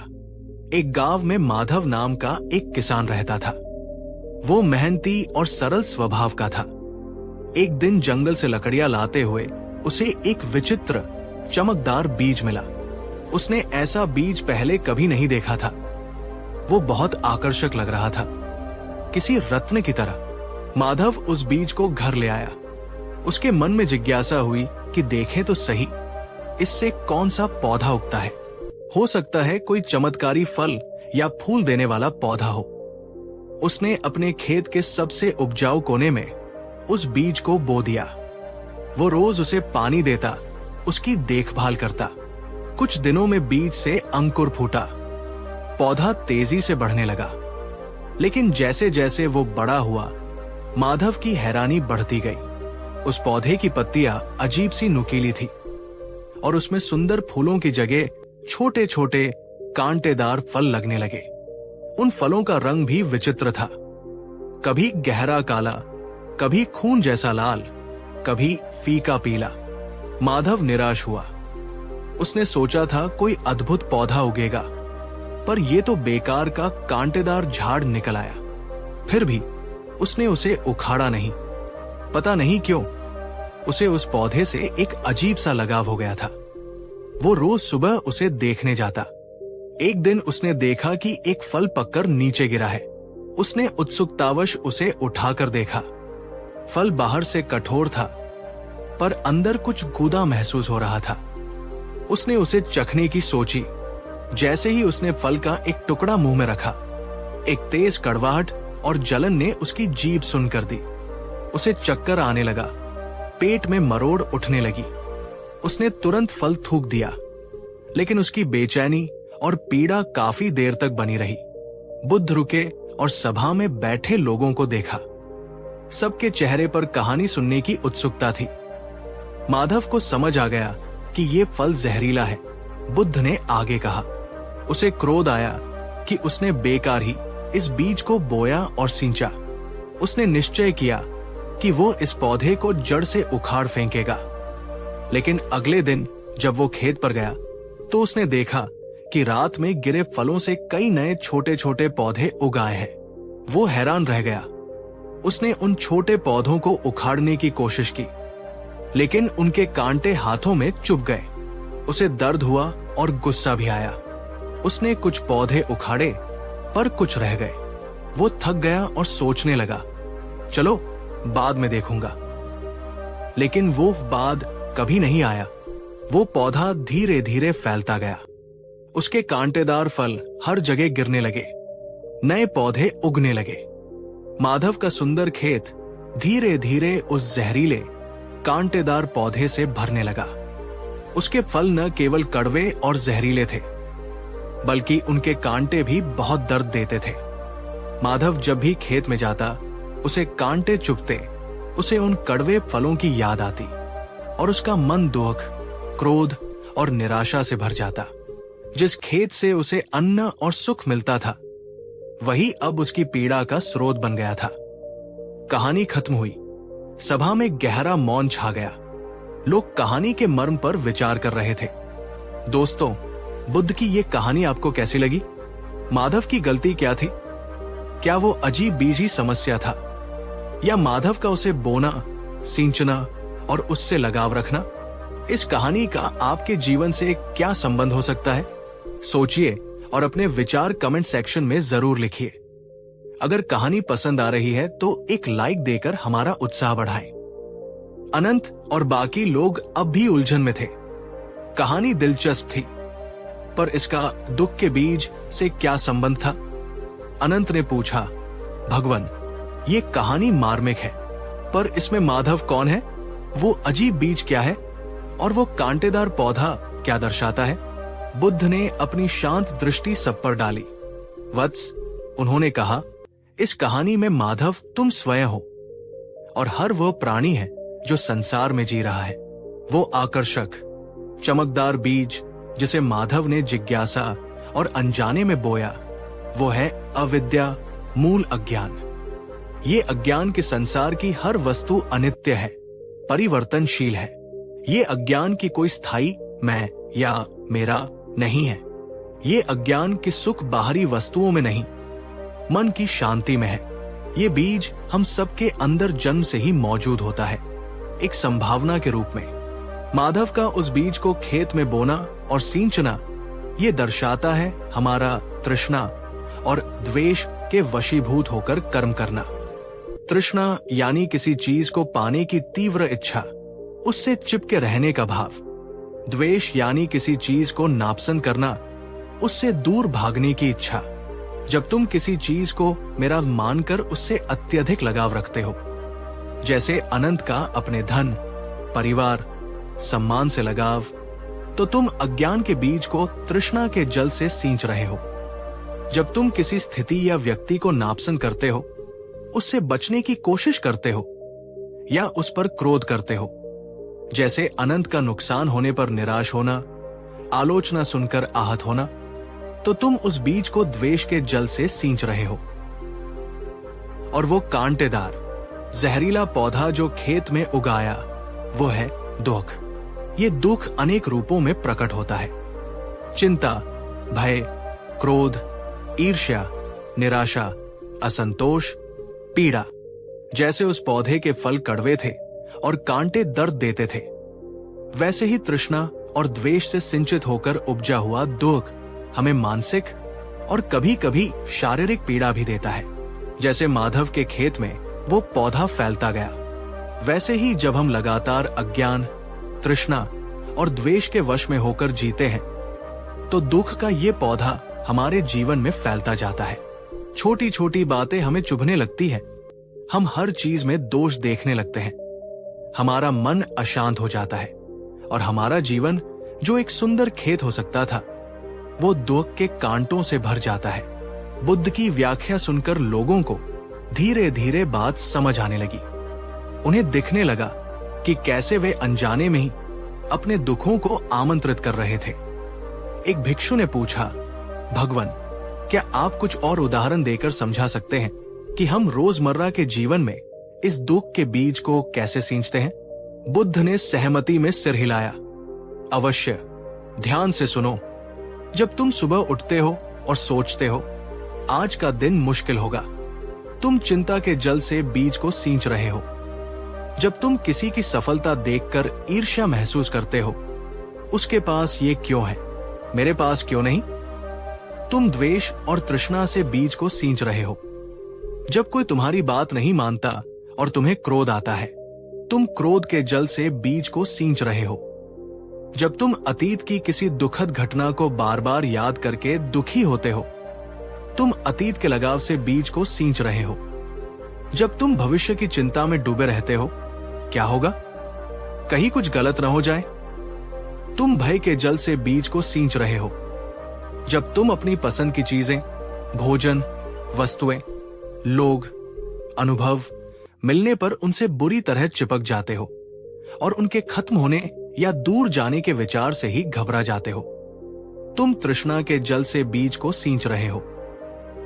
एक गांव में माधव नाम का एक किसान रहता था। वो मेहनती और सरल स्वभाव का था। एक दिन जंगल से लकड़ियां लाते हुए उसे एक विचित्र चमकदार बीज मिला। उसने ऐसा बीज पहले कभी नहीं देखा था। वो बहुत आकर्षक लग रहा था, किसी रत्न की तरह। माधव उस बीज को घर ले आया। उसके मन में जिज्ञासा हुई कि देखें तो सही, इससे कौन सा पौधा उगता है। हो सकता है कोई चमत्कारी फल या फूल देने वाला पौधा हो। उसने अपने खेत के सबसे उपजाऊ कोने में उस बीज को बो दिया। वो रोज उसे पानी देता, उसकी देखभाल करता। कुछ दिनों में बीज से अंकुर फूटा। पौधा तेजी से बढ़ने लगा, लेकिन जैसे जैसे वो बड़ा हुआ, माधव की हैरानी बढ़ती गई। उस पौधे की पत्तियां अजीब सी नुकीली थी और उसमें सुंदर फूलों की जगह छोटे छोटे कांटेदार फल लगने लगे। उन फलों का रंग भी विचित्र था, कभी गहरा काला, कभी खून जैसा लाल, कभी फीका पीला। माधव निराश हुआ। उसने सोचा था कोई अद्भुत पौधा उगेगा, पर यह तो बेकार का कांटेदार झाड़ निकल आया। फिर भी उसने उसे उखाड़ा नहीं। पता नहीं क्यों, उसे उस पौधे से एक अजीब सा लगाव हो गया था। वो रोज सुबह उसे देखने जाता। एक दिन उसने देखा कि एक फल पककर नीचे गिरा है। उसने उत्सुकतावश उसे उठाकर देखा। फल बाहर से कठोर था, पर अंदर कुछ गूदा महसूस हो रहा था। उसने उसे चखने की सोची। जैसे ही उसने फल का एक टुकड़ा मुंह में रखा, एक तेज कड़वाहट और जलन ने उसकी जीभ सुनकर दी। उसे चक्कर आने लगा, पेट में मरोड़ उठने लगी। उसने तुरंत फल थूक दिया, लेकिन उसकी बेचैनी और पीड़ा काफी देर तक बनी रही। बुद्ध रुके और सभा में बैठे लोगों को देखा। सबके चेहरे पर कहानी सुनने की उत्सुकता थी। माधव को समझ आ गया कि ये फल जहरीला है। बुद्ध ने आगे कहा। उसे क्रोध आया कि उसने बेकार ही इस बीज को बोया और सींचा। उसने निश्चय किया कि वो इस पौधे को जड़ से उखाड़ फेंकेगा। लेकिन अगले दिन जब वो खेत पर गया तो उसने देखा कि रात में गिरे फलों से कई नए छोटे छोटे पौधे उगाए हैं। वो हैरान रह गया। उसने उन छोटे पौधों को उखाड़ने की कोशिश की, लेकिन उनके कांटे हाथों में चुभ गए। उसे दर्द हुआ और गुस्सा भी आया। उसने कुछ पौधे उखाड़े, पर कुछ रह गए। वो थक गया और सोचने लगा, चलो बाद में देखूंगा। लेकिन वो बाद कभी नहीं आया। वो पौधा धीरे धीरे फैलता गया। उसके कांटेदार फल हर जगह गिरने लगे। नए पौधे उगने लगे। माधव का सुंदर खेत धीरे धीरे उस जहरीले कांटेदार पौधे से भरने लगा। उसके फल न केवल कड़वे और जहरीले थे, बल्कि उनके कांटे भी बहुत दर्द देते थे। माधव जब भी खेत में जाता, उसे कांटे चुभते, उसे उन कड़वे फलों की याद आती और उसका मन दुख, क्रोध और निराशा से भर जाता। जिस खेत से उसे अन्न और सुख मिलता था, वही अब उसकी पीड़ा का स्रोत बन गया था। कहानी खत्म हुई। सभा में गहरा मौन छा गया। लोग कहानी के मर्म पर विचार कर रहे थे। दोस्तों, बुद्ध की ये कहानी आपको कैसी लगी? माधव की गलती क्या थी? क्या वो अजीब बीजी समस्या था, या माधव का उसे बोना, सींचना और उससे लगाव रखना? इस कहानी का आपके जीवन से क्या संबंध हो सकता है? सोचिए और अपने विचार कमेंट सेक्शन में जरूर लिखिए। अगर कहानी पसंद आ रही है तो एक लाइक देकर हमारा उत्साह बढ़ाएं। अनंत और बाकी लोग अब भी उलझन में थे। कहानी दिलचस्प थी, पर इसका दुख के बीज से क्या संबंध था? अनंत ने पूछा, भगवान, ये कहानी मार्मिक है, पर इसमें माधव कौन है? वो अजीब बीज क्या है? और वो कांटेदार पौधा क्या दर्शाता है? बुद्ध ने अपनी शांत दृष्टि सब पर डाली। वत्स, उन्होंने कहा, इस कहानी में माधव तुम स्वयं हो, और हर वह प्राणी है जो संसार में जी रहा है। वो आकर्षक, चमकदार बीज जिसे माधव ने जिज्ञासा और अनजाने में बोया, वो है अविद्या, मूल अज्ञान। ये अज्ञान के संसार की हर वस्तु अनित्य है, परिवर्तनशील है। ये अज्ञान की कोई स्थायी मैं या मेरा नहीं है। ये अज्ञान की सुख बाहरी वस्तुओं में नहीं, मन की शांति में है। ये बीज हम सबके अंदर जन्म से ही मौजूद होता है, एक संभावना के रूप में। माधव का उस बीज को खेत में बोना और सींचना, ये दर्शाता है हमारा तृष्णा और द्वेष के वशीभूत होकर कर्म करना। तृष्णा यानी किसी चीज को पाने की तीव्र इच्छा, उससे चिपके रहने का भाव। द्वेष यानी किसी चीज को नापसंद करना, उससे दूर भागने की इच्छा। जब तुम किसी चीज को मेरा मानकर उससे अत्यधिक लगाव रखते हो, जैसे अनंत का अपने धन, परिवार, सम्मान से लगाव, तो तुम अज्ञान के बीज को तृष्णा के जल से सींच रहे हो। जब तुम किसी स्थिति या व्यक्ति को नापसंद करते हो, उससे बचने की कोशिश करते हो या उस पर क्रोध करते हो, जैसे अनंत का नुकसान होने पर निराश होना, आलोचना सुनकर आहत होना, तो तुम उस बीज को द्वेष के जल से सींच रहे हो। और वो कांटेदार, जहरीला पौधा जो खेत में उगाया, वो है दुख। ये दुख अनेक रूपों में प्रकट होता है। चिंता, भय, क्रोध, ईर्ष्या, निराशा, असंतोष, पीड़ा। जैसे उस पौधे के फल कड़वे थे और कांटे दर्द देते थे, वैसे ही तृष्णा और द्वेष से सिंचित होकर उपजा हुआ दुख हमें मानसिक और कभी कभी शारीरिक पीड़ा भी देता है। जैसे माधव के खेत में वो पौधा फैलता गया, वैसे ही जब हम लगातार अज्ञान, तृष्णा और द्वेष के वश में होकर जीते हैं तो दुख का ये पौधा हमारे जीवन में फैलता जाता है। छोटी छोटी बातें हमें चुभने लगती है, हम हर चीज में दोष देखने लगते हैं, हमारा मन अशांत हो जाता है और हमारा जीवन जो एक सुंदर खेत हो सकता था वो दुख के कांटों से भर जाता है। बुद्ध की व्याख्या सुनकर लोगों को धीरे धीरे बात समझ आने लगी। उन्हें दिखने लगा कि कैसे वे अनजाने में ही अपने दुखों को आमंत्रित कर रहे थे। एक भिक्षु ने पूछा, भगवान, क्या आप कुछ और उदाहरण देकर समझा सकते हैं कि हम रोजमर्रा के जीवन में इस दुख के बीज को कैसे सींचते हैं? बुद्ध ने सहमति में सिर हिलाया। अवश्य, ध्यान से सुनो। जब तुम सुबह उठते हो और सोचते हो आज का दिन मुश्किल होगा, तुम चिंता के जल से बीज को सींच रहे हो। जब तुम किसी की सफलता देखकर ईर्ष्या महसूस करते हो, उसके पास ये क्यों है, मेरे पास क्यों नहीं, तुम द्वेष और तृष्णा से बीज को सींच रहे हो। जब कोई तुम्हारी बात नहीं मानता और तुम्हें क्रोध आता है, तुम क्रोध के जल से बीज को सींच रहे हो। जब तुम अतीत की किसी दुखद घटना को बार बार याद करके दुखी होते हो, तुम अतीत के लगाव से बीज को सींच रहे हो। जब तुम भविष्य की चिंता में डूबे रहते हो, क्या होगा, कहीं कुछ गलत न हो जाए, तुम भय के जल से बीज को सींच रहे हो। जब तुम अपनी पसंद की चीजें, भोजन, वस्तुएं, लोग, अनुभव मिलने पर उनसे बुरी तरह चिपक जाते हो और उनके खत्म होने या दूर जाने के विचार से ही घबरा जाते हो, तुम तृष्णा के जल से बीज को सींच रहे हो।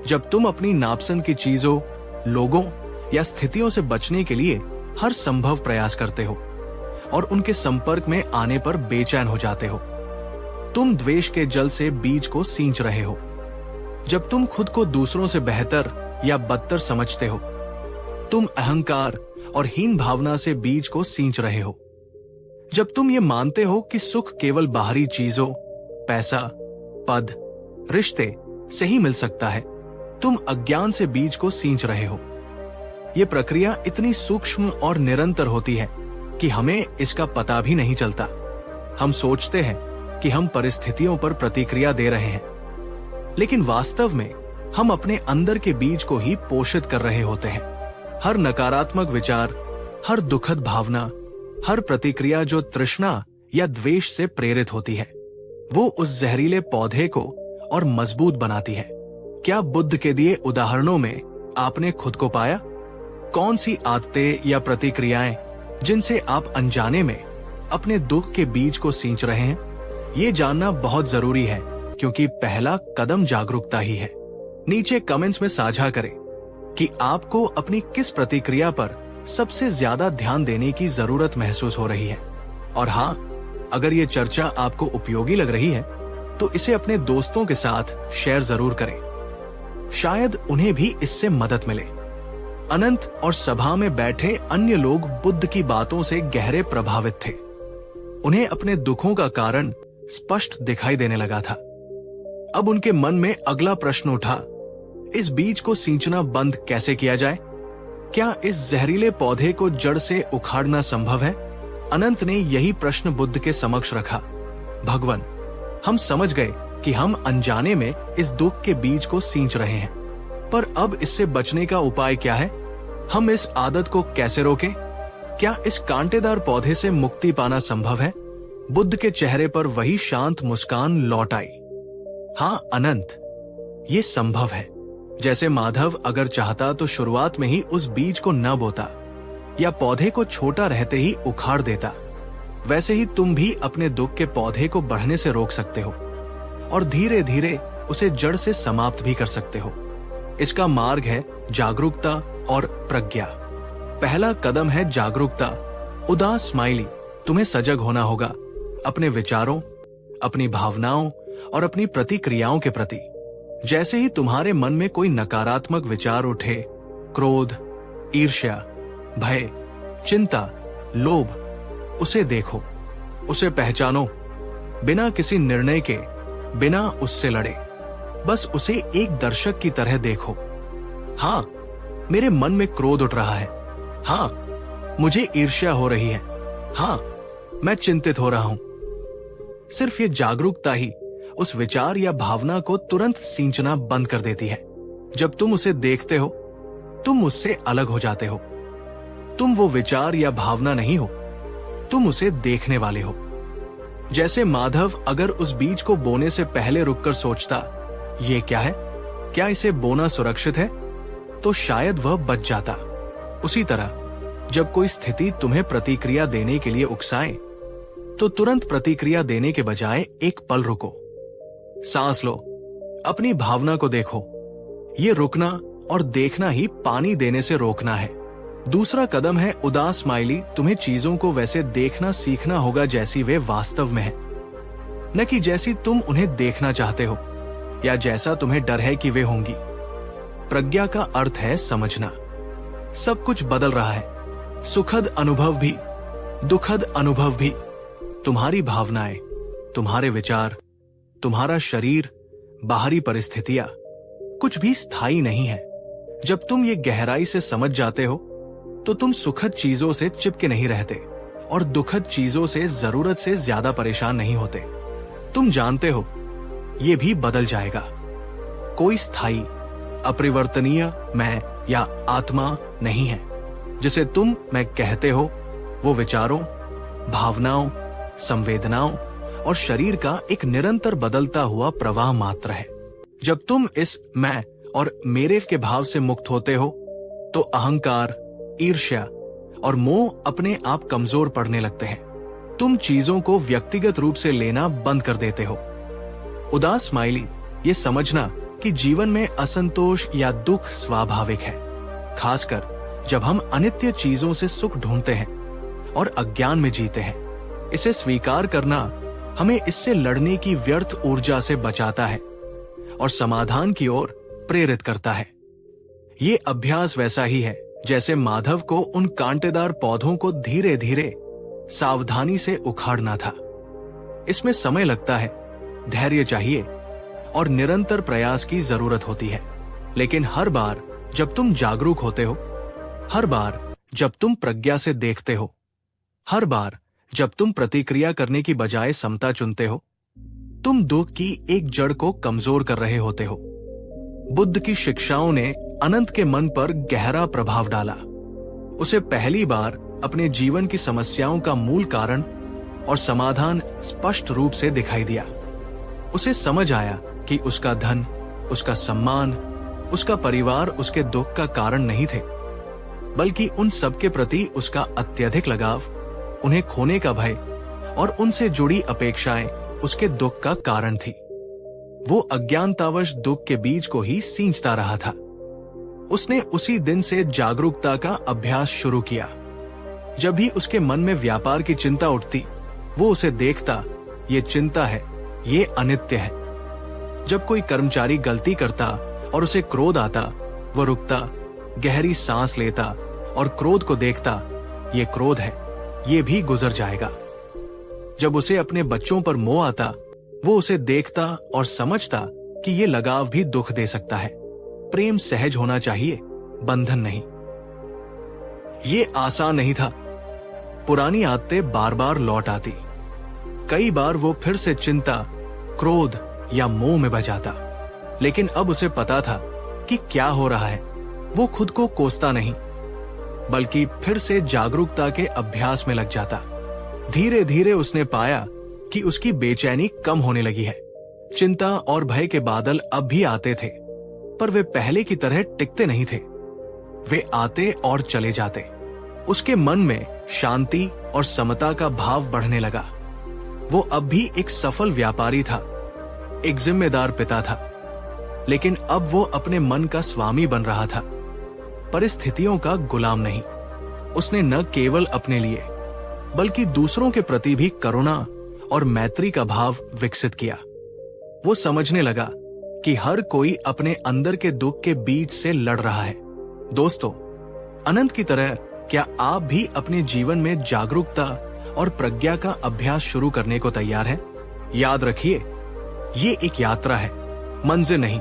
जब तुम अपनी नापसंद की चीजों, लोगों या स्थितियों से बचने के लिए हर संभव प्रयास करते हो और उनके संपर्क में आने पर बेचैन हो जाते हो, तुम द्वेष के जल से बीज को सींच रहे हो। जब तुम खुद को दूसरों से बेहतर या बदतर समझते हो, तुम अहंकार और हीन भावना से बीज को सींच रहे हो। जब तुम ये मानते हो कि सुख केवल बाहरी चीजों, पैसा, पद, रिश्ते से ही मिल सकता है, तुम अज्ञान से बीज को सींच रहे हो। ये प्रक्रिया इतनी सूक्ष्म और निरंतर होती है कि हमें इसका पता भी नहीं चलता। हम सोचते हैं कि हम परिस्थितियों पर प्रतिक्रिया दे रहे हैं, लेकिन वास्तव में हम अपने अंदर के बीज को ही पोषित कर रहे होते हैं। हर नकारात्मक विचार, हर दुखद भावना, हर प्रतिक्रिया जो तृष्णा या द्वेष से प्रेरित होती है, वो उस जहरीले पौधे को और मजबूत बनाती है। क्या बुद्ध के दिए उदाहरणों में आपने खुद को पाया? कौन सी आदतें या प्रतिक्रियाएं जिनसे आप अनजाने में अपने दुख के बीज को सींच रहे हैं? ये जानना बहुत जरूरी है, क्योंकि पहला कदम जागरूकता ही है। नीचे कमेंट्स में साझा करें कि आपको अपनी किस प्रतिक्रिया पर सबसे ज्यादा ध्यान देने की जरूरत महसूस हो रही है। और हाँ, अगर ये चर्चा आपको उपयोगी लग रही है तो इसे अपने दोस्तों के साथ शेयर जरूर करें, शायद उन्हें भी इससे मदद मिले। अनंत और सभा में बैठे अन्य लोग बुद्ध की बातों से गहरे प्रभावित थे। उन्हें अपने दुखों का कारण स्पष्ट दिखाई देने लगा था। अब उनके मन में अगला प्रश्न उठा, इस बीज को सींचना बंद कैसे किया जाए? क्या इस जहरीले पौधे को जड़ से उखाड़ना संभव है? अनंत ने यही प्रश्न बुद्ध के समक्ष रखा। भगवान, हम समझ गए कि हम अनजाने में इस दुख के बीज को सींच रहे हैं, पर अब इससे बचने का उपाय क्या है? हम इस आदत को कैसे रोकें? क्या इस कांटेदार पौधे से मुक्ति पाना संभव है? बुद्ध के चेहरे पर वही शांत मुस्कान लौट आई। हाँ अनंत, ये संभव है। जैसे माधव अगर चाहता तो शुरुआत में ही उस बीज को न बोता या पौधे को छोटा रहते ही उखाड़ देता, वैसे ही तुम भी अपने दुख के पौधे को बढ़ने से रोक सकते हो और धीरे धीरे उसे जड़ से समाप्त भी कर सकते हो। इसका मार्ग है जागरूकता और प्रज्ञा। पहला कदम है जागरूकता। उदास स्माइली, तुम्हें सजग होना होगा अपने विचारों, अपनी भावनाओं और अपनी प्रतिक्रियाओं के प्रति। जैसे ही तुम्हारे मन में कोई नकारात्मक विचार उठे, क्रोध, ईर्ष्या, भय, चिंता, लोभ, उसे देखो, उसे पहचानो बिना किसी निर्णय के, बिना उससे लड़े, बस उसे एक दर्शक की तरह देखो। हाँ, मेरे मन में क्रोध उठ रहा है। हाँ, मुझे ईर्ष्या हो रही है। हाँ, मैं चिंतित हो रहा हूं। सिर्फ ये जागरूकता ही उस विचार या भावना को तुरंत सींचना बंद कर देती है। जब तुम उसे देखते हो, तुम उससे अलग हो जाते हो। तुम वो विचार या भावना नहीं हो, तुम उसे देखने वाले हो। जैसे माधव अगर उस बीज को बोने से पहले रुककर सोचता, ये क्या है, क्या इसे बोना सुरक्षित है, तो शायद वह बच जाता। उसी तरह जब कोई स्थिति तुम्हें प्रतिक्रिया देने के लिए उकसाए, तो तुरंत प्रतिक्रिया देने के बजाय एक पल रुको, सांस लो, अपनी भावना को देखो। ये रुकना और देखना ही पानी देने से रोकना है। दूसरा कदम है उदास स्माइली। तुम्हें चीजों को वैसे देखना सीखना होगा जैसी वे वास्तव में है, न कि जैसी तुम उन्हें देखना चाहते हो या जैसा तुम्हें डर है कि वे होंगी। प्रज्ञा का अर्थ है समझना। सब कुछ बदल रहा है, सुखद अनुभव भी, दुखद अनुभव भी। तुम्हारी भावनाएं, तुम्हारे विचार, तुम्हारा शरीर, बाहरी परिस्थितियां, कुछ भी स्थायी नहीं है। जब तुम ये गहराई से समझ जाते हो, तो तुम सुखद चीजों से चिपके नहीं रहते और दुखद चीजों से जरूरत से ज्यादा परेशान नहीं होते। तुम जानते हो ये भी बदल जाएगा। कोई स्थायी, अपरिवर्तनीय मैं या आत्मा नहीं है। जिसे तुम मैं कहते हो, वो विचारों, भावनाओं, संवेदनाओं और शरीर का एक निरंतर बदलता हुआ प्रवाह मात्र है। जब तुम इस मैं और मेरे के भाव से मुक्त होते हो, तो अहंकार, ईर्ष्या और मोह अपने आप कमजोर पड़ने लगते हैं। तुम चीजों को व्यक्तिगत रूप से लेना बंद कर देते हो। उदास स्माइली, ये समझना कि जीवन में असंतोष या दुख स्वाभाविक है, खासकर जब हम अनित्य चीजों से सुख ढूंढते हैं और अज्ञान में जीते हैं। इसे स्वीकार करना हमें इससे लड़ने की व्यर्थ ऊर्जा से बचाता है और समाधान की ओर प्रेरित करता है। ये अभ्यास वैसा ही है जैसे माधव को उन कांटेदार पौधों को धीरे धीरे सावधानी से उखाड़ना था। इसमें समय लगता है, धैर्य चाहिए और निरंतर प्रयास की जरूरत होती है। लेकिन हर बार जब तुम जागरूक होते हो, हर बार जब तुम प्रज्ञा से देखते हो, हर बार जब तुम प्रतिक्रिया करने की बजाय समता चुनते हो, तुम दुख की एक जड़ को कमजोर कर रहे होते हो। बुद्ध की शिक्षाओं ने अनंत के मन पर गहरा प्रभाव डाला। उसे पहली बार अपने जीवन की समस्याओं का मूल कारण और समाधान स्पष्ट रूप से दिखाई दिया। उसे समझ आया कि उसका धन, उसका सम्मान, उसका परिवार उसके दुख का कारण नहीं थे, बल्कि उन सबके प्रति उसका अत्यधिक लगाव, उन्हें खोने का भय और उनसे जुड़ी अपेक्षाएं उसके दुख का कारण थी। वो अज्ञानतावश दुख के बीज को ही सींचता रहा था। उसने उसी दिन से जागरूकता का अभ्यास शुरू किया। जब भी उसके मन में व्यापार की चिंता उठती, वो उसे देखता, ये चिंता है, ये अनित्य है। जब कोई कर्मचारी गलती करता और उसे क्रोध आता, वो रुकता, गहरी सांस लेता और क्रोध को देखता, ये क्रोध है, ये भी गुजर जाएगा। जब उसे अपने बच्चों पर मोह आता, वो उसे देखता और समझता कि ये लगाव भी दुख दे सकता है। प्रेम सहज होना चाहिए, बंधन नहीं। ये आसान नहीं था। पुरानी आदतें बार बार लौट आती। कई बार वो फिर से चिंता, क्रोध या मोह में बह जाता। लेकिन अब उसे पता था कि क्या हो रहा है। वो खुद को कोसता नहीं, बल्कि फिर से जागरूकता के अभ्यास में लग जाता। धीरे धीरे उसने पाया कि उसकी बेचैनी कम होने लगी है। चिंता और भय के बादल अब भी आते थे, पर वे पहले की तरह टिकते नहीं थे। वे आते और चले जाते। उसके मन में शांति और समता का भाव बढ़ने लगा। वो अब भी एक सफल व्यापारी था, एक जिम्मेदार पिता था, लेकिन अब वो अपने मन का स्वामी बन रहा था, परिस्थितियों का गुलाम नहीं। उसने न केवल अपने लिए, बल्कि दूसरों के प्रति भी करुणा और मैत्री का भाव विकसित किया। वो समझने लगा कि हर कोई अपने अंदर के दुख के बीच से लड़ रहा है। दोस्तों, अनंत की तरह क्या आप भी अपने जीवन में जागरूकता और प्रज्ञा का अभ्यास शुरू करने को तैयार हैं? याद रखिए, ये एक यात्रा है, मंजिल नहीं।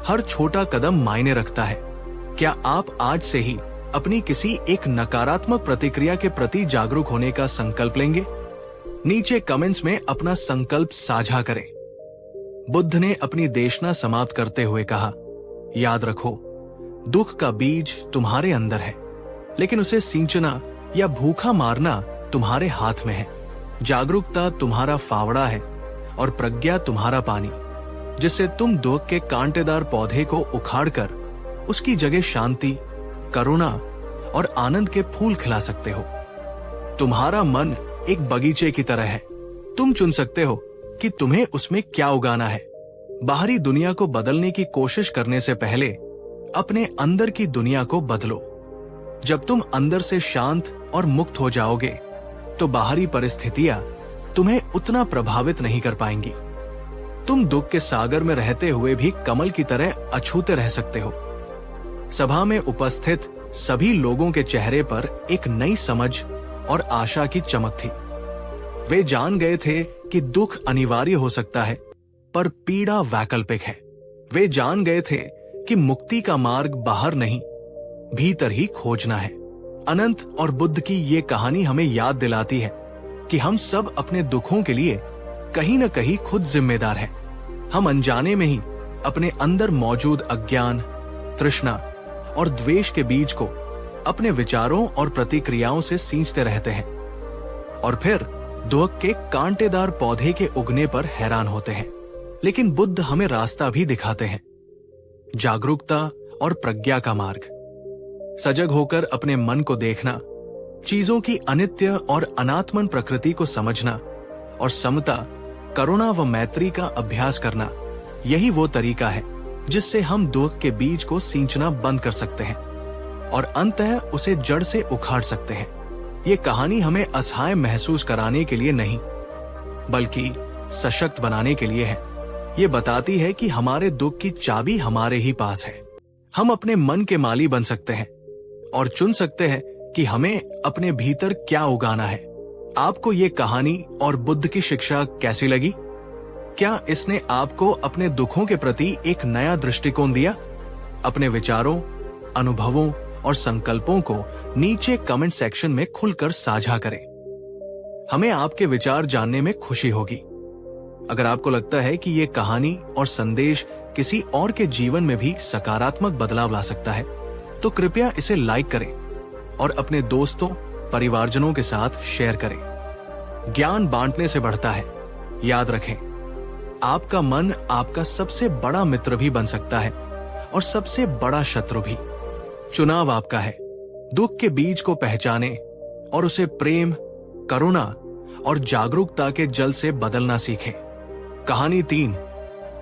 हर छोटा कदम मायने रखता है। क्या आप आज से ही अपनी किसी एक नकारात्मक प्रतिक्रिया के प्रति जागरूक होने का संकल्प लेंगे? नीचे कमेंट्स में अपना संकल्प साझा करें। बुद्ध ने अपनी देशना समाप्त करते हुए कहा, याद रखो, दुख का बीज तुम्हारे अंदर है, लेकिन उसे सींचना या भूखा मारना तुम्हारे हाथ में है। जागरूकता तुम्हारा फावड़ा है और प्रज्ञा तुम्हारा पानी, जिससे तुम दुख के कांटेदार पौधे को उखाड़कर उसकी जगह शांति, करुणा और आनंद के फूल खिला सकते हो। तुम्हारा मन एक बगीचे की तरह है। तुम चुन सकते हो कि तुम्हें उसमें क्या उगाना है। बाहरी दुनिया को बदलने की कोशिश करने से पहले अपने अंदर की दुनिया को बदलो। जब तुम अंदर से शांत और मुक्त हो जाओगे, तो बाहरी परिस्थितियां तुम्हें उतना प्रभावित नहीं कर पाएंगी। तुम दुख के सागर में रहते हुए भी कमल की तरह अछूते रह सकते हो। सभा में उपस्थित सभी लोगों के चेहरे पर एक नई समझ और आशा की चमक थी। वे जान गए थे कि दुख अनिवार्य हो सकता है, पर पीड़ा वैकल्पिक है। वे जान गए थे कि मुक्ति का मार्ग बाहर नहीं, भीतर ही खोजना है। अनंत और बुद्ध की ये कहानी हमें याद दिलाती है कि हम सब अपने दुखों के लिए कहीं न कहीं खुद जिम्मेदार हैं। हम अनजाने में ही अपने अंदर मौजूद अज्ञान, तृष्णा और द्वेष के बीज को अपने विचारों और प्रतिक्रियाओं से सींचते रहते हैं, और फिर दुख के कांटेदार पौधे के उगने पर हैरान होते हैं। लेकिन बुद्ध हमें रास्ता भी दिखाते हैं, जागरूकता और प्रज्ञा का मार्ग। सजग होकर अपने मन को देखना, चीजों की अनित्य और अनात्मन प्रकृति को समझना और समता, करुणा व मैत्री का अभ्यास करना, यही वो तरीका है जिससे हम दुख के बीज को सींचना बंद कर सकते हैं और अंततः उसे जड़ से उखाड़ सकते हैं। ये कहानी हमें असहाय महसूस कराने के लिए नहीं, बल्कि सशक्त बनाने के लिए है। ये बताती है कि हमारे दुख की चाबी हमारे ही पास है। हम अपने मन के माली बन सकते हैं और चुन सकते हैं कि हमें अपने भीतर क्या उगाना है। आपको ये कहानी और बुद्ध की शिक्षा कैसी लगी? क्या इसने आपको अपने दुखों के प्रति एक नया दृष्टिकोण दिया? अपने विचारों, अनुभवों और संकल्पों को नीचे कमेंट सेक्शन में खुलकर साझा करें। हमें आपके विचार जानने में खुशी होगी। अगर आपको लगता है कि ये कहानी और संदेश किसी और के जीवन में भी सकारात्मक बदलाव ला सकता है, तो कृपया इसे लाइक करें और अपने दोस्तों, परिवारजनों के साथ शेयर करें। ज्ञान बांटने से बढ़ता है। याद रखें, आपका मन आपका सबसे बड़ा मित्र भी बन सकता है और सबसे बड़ा शत्रु भी। चुनाव आपका है। दुख के बीज को पहचाने और उसे प्रेम, करुणा और जागरूकता के जल से बदलना सीखें। कहानी 3।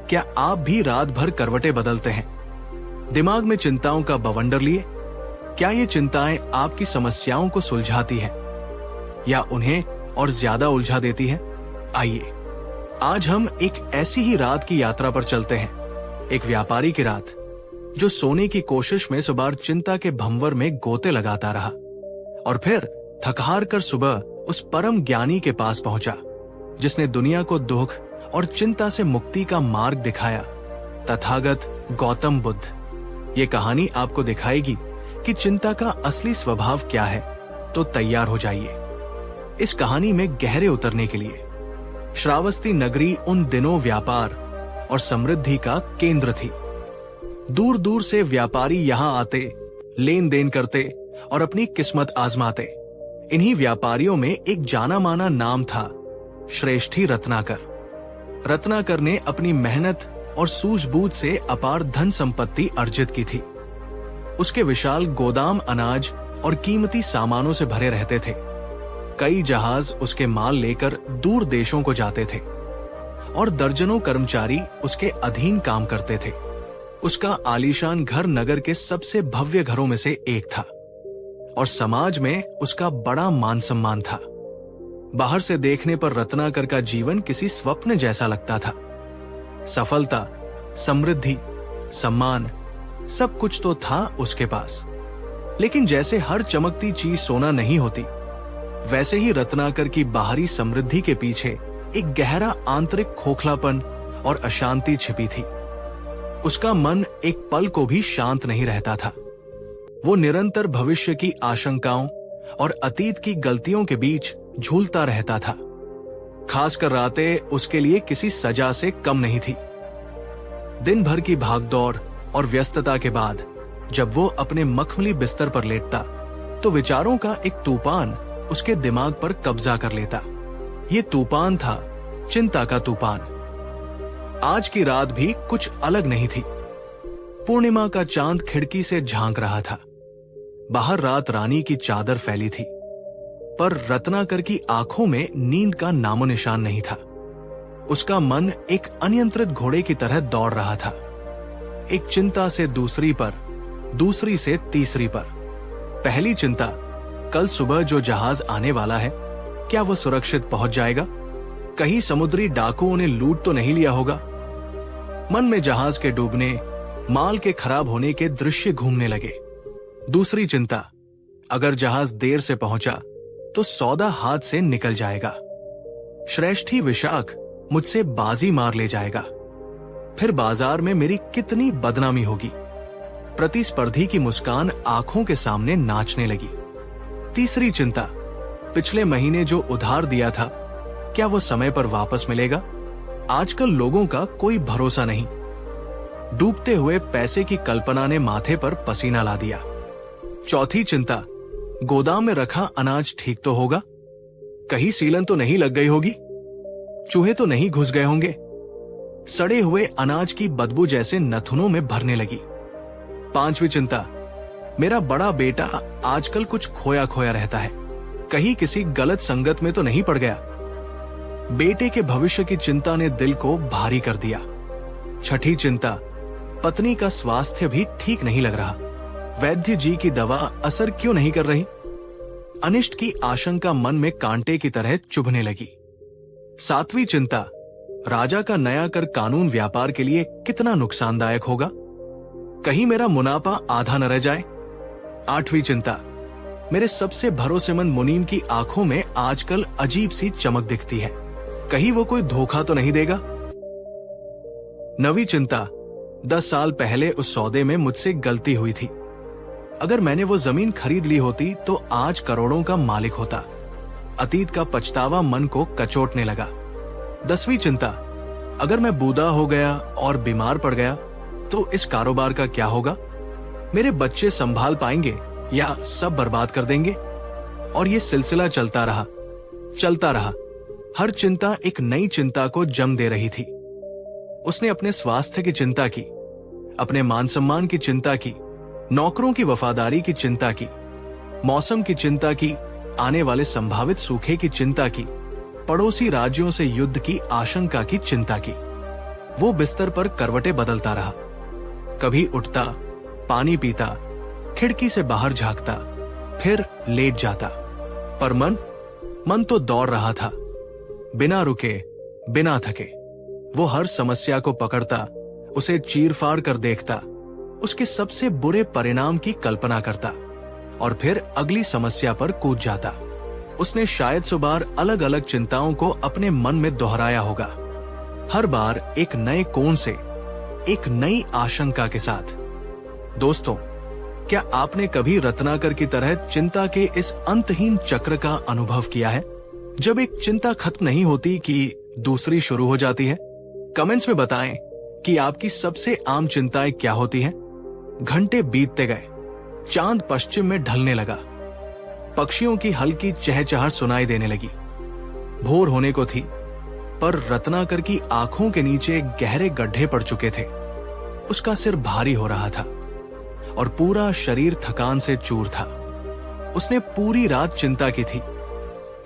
क्या आप भी रात भर करवटें बदलते हैं? दिमाग में चिंताओं का बवंडर लिए? क्या ये चिंताएं आपकी समस्याओं को सुलझाती हैं या उन्हें और ज्यादा उलझा देती हैं? आइए, आज हम एक ऐसी ही रात की यात्रा पर चलते हैं। एक व्यापारी की रात, जो सोने की कोशिश में सुबह चिंता के भंवर में गोते लगाता रहा और फिर थक-हार कर सुबह उस परम ज्ञानी के पास पहुंचा, जिसने दुनिया को दुख और चिंता से मुक्ति का मार्ग दिखाया, तथागत गौतम बुद्ध। ये कहानी आपको दिखाएगी कि चिंता का असली स्वभाव क्या है। तो तैयार हो जाइए इस कहानी में गहरे उतरने के लिए। श्रावस्ती नगरी उन दिनों व्यापार और समृद्धि का केंद्र थी। दूर दूर से व्यापारी यहाँ आते, लेन देन करते और अपनी किस्मत आजमाते। इन्हीं व्यापारियों में एक जाना माना नाम था, श्रेष्ठी रत्नाकर। रत्नाकर ने अपनी मेहनत और सूझबूझ से अपार धन संपत्ति अर्जित की थी। उसके विशाल गोदाम अनाज और कीमती सामानों से भरे रहते थे। कई जहाज उसके माल लेकर दूर देशों को जाते थे और दर्जनों कर्मचारी उसके अधीन काम करते थे। उसका आलीशान घर नगर के सबसे भव्य घरों में से एक था और समाज में उसका बड़ा मान सम्मान था। बाहर से देखने पर रत्नाकर का जीवन किसी स्वप्न जैसा लगता था। सफलता, समृद्धि, सम्मान, सब कुछ तो था उसके पास। लेकिन जैसे हर चमकती चीज सोना नहीं होती, वैसे ही रत्नाकर की बाहरी समृद्धि के पीछे एक गहरा आंतरिक खोखलापन और अशांति छिपी थी। उसका मन एक पल को भी शांत नहीं रहता था। वो निरंतर भविष्य की आशंकाओं और अतीत की गलतियों के बीच झूलता रहता था। खासकर रातें उसके लिए किसी सजा से कम नहीं थी। दिन भर की भागदौड़ और व्यस्तता के बाद जब वो अपने मखमली बिस्तर पर लेटता तो विचारों का एक तूफान उसके दिमाग पर कब्जा कर लेता। ये तूफान था चिंता का तूफान। आज की रात भी कुछ अलग नहीं थी। पूर्णिमा का चांद खिड़की से झांक रहा था। बाहर रात रानी की चादर फैली थी, पर रत्नाकर की आंखों में नींद का नामो निशान नहीं था। उसका मन एक अनियंत्रित घोड़े की तरह दौड़ रहा था, एक चिंता से दूसरी पर, दूसरी से तीसरी पर। पहली चिंता, कल सुबह जो जहाज आने वाला है, क्या वो सुरक्षित पहुंच जाएगा? कहीं समुद्री डाकुओं ने लूट तो नहीं लिया होगा? मन में जहाज के डूबने, माल के खराब होने के दृश्य घूमने लगे। दूसरी चिंता, अगर जहाज देर से पहुंचा तो सौदा हाथ से निकल जाएगा। श्रेष्ठी विशाख मुझसे बाजी मार ले जाएगा। फिर बाजार में मेरी कितनी बदनामी होगी। प्रतिस्पर्धी की मुस्कान आंखों के सामने नाचने लगी। तीसरी चिंता, पिछले महीने जो उधार दिया था, क्या वो समय पर वापस मिलेगा? आजकल लोगों का कोई भरोसा नहीं। डूबते हुए पैसे की कल्पना ने माथे पर पसीना ला दिया। चौथी चिंता, गोदाम में रखा अनाज ठीक तो होगा? कहीं सीलन तो नहीं लग गई होगी? चूहे तो नहीं घुस गए होंगे? सड़े हुए अनाज की बदबू जैसे नथुनों में भरने लगी। पांचवी चिंता, मेरा बड़ा बेटा आजकल कुछ खोया खोया रहता है, कहीं किसी गलत संगत में तो नहीं पड़ गया? बेटे के भविष्य की चिंता ने दिल को भारी कर दिया। छठी चिंता, पत्नी का स्वास्थ्य भी ठीक नहीं लग रहा। वैद्य जी की दवा असर क्यों नहीं कर रही? अनिष्ट की आशंका मन में कांटे की तरह चुभने लगी। सातवीं चिंता, राजा का नया कर कानून व्यापार के लिए कितना नुकसानदायक होगा? कहीं मेरा मुनाफा आधा न रह जाए? आठवीं चिंता, मेरे सबसे भरोसेमंद मुनीम की आंखों में आजकल अजीब सी चमक दिखती है, कहीं वो कोई धोखा तो नहीं देगा? नवीं चिंता, 10 साल पहले उस सौदे में मुझसे गलती हुई थी। अगर मैंने वो जमीन खरीद ली होती तो आज करोड़ों का मालिक होता। अतीत का पछतावा मन को कचोटने लगा। 10वीं चिंता, अगर मैं बूढ़ा हो गया और बीमार पड़ गया तो इस कारोबार का क्या होगा? मेरे बच्चे संभाल पाएंगे या सब बर्बाद कर देंगे? और ये सिलसिला चलता रहा। हर चिंता एक नई चिंता को जन्म दे रही थी। उसने अपने स्वास्थ्य की चिंता की, अपने मान सम्मान की चिंता की, नौकरों की वफादारी की चिंता की, मौसम की चिंता की, आने वाले संभावित सूखे की चिंता की, पड़ोसी राज्यों से युद्ध की आशंका की चिंता की। वो बिस्तर पर करवटें बदलता रहा। कभी उठता, पानी पीता, खिड़की से बाहर झांकता, फिर लेट जाता। पर मन तो दौड़ रहा था, बिना रुके, बिना थके। वो हर समस्या को पकड़ता, उसे चीर-फाड़ कर देखता, उसके सबसे बुरे परिणाम की कल्पना करता और फिर अगली समस्या पर कूद जाता। उसने शायद 100 बार अलग अलग चिंताओं को अपने मन में दोहराया होगा, हर बार एक नए कोण से, एक नई आशंका के साथ। दोस्तों, क्या आपने कभी रत्नाकर की तरह चिंता के इस अंतहीन चक्र का अनुभव किया है, जब एक चिंता खत्म नहीं होती कि दूसरी शुरू हो जाती है? कमेंट्स में बताएं कि आपकी सबसे आम चिंताएं क्या होती हैं। घंटे बीतते गए, चांद पश्चिम में ढलने लगा, पक्षियों की हल्की चहचहाट सुनाई देने लगी। भोर होने को थी, पर रत्नाकर की आंखों के नीचे गहरे गड्ढे पड़ चुके थे। उसका सिर भारी हो रहा था और पूरा शरीर थकान से चूर था। उसने पूरी रात चिंता की थी,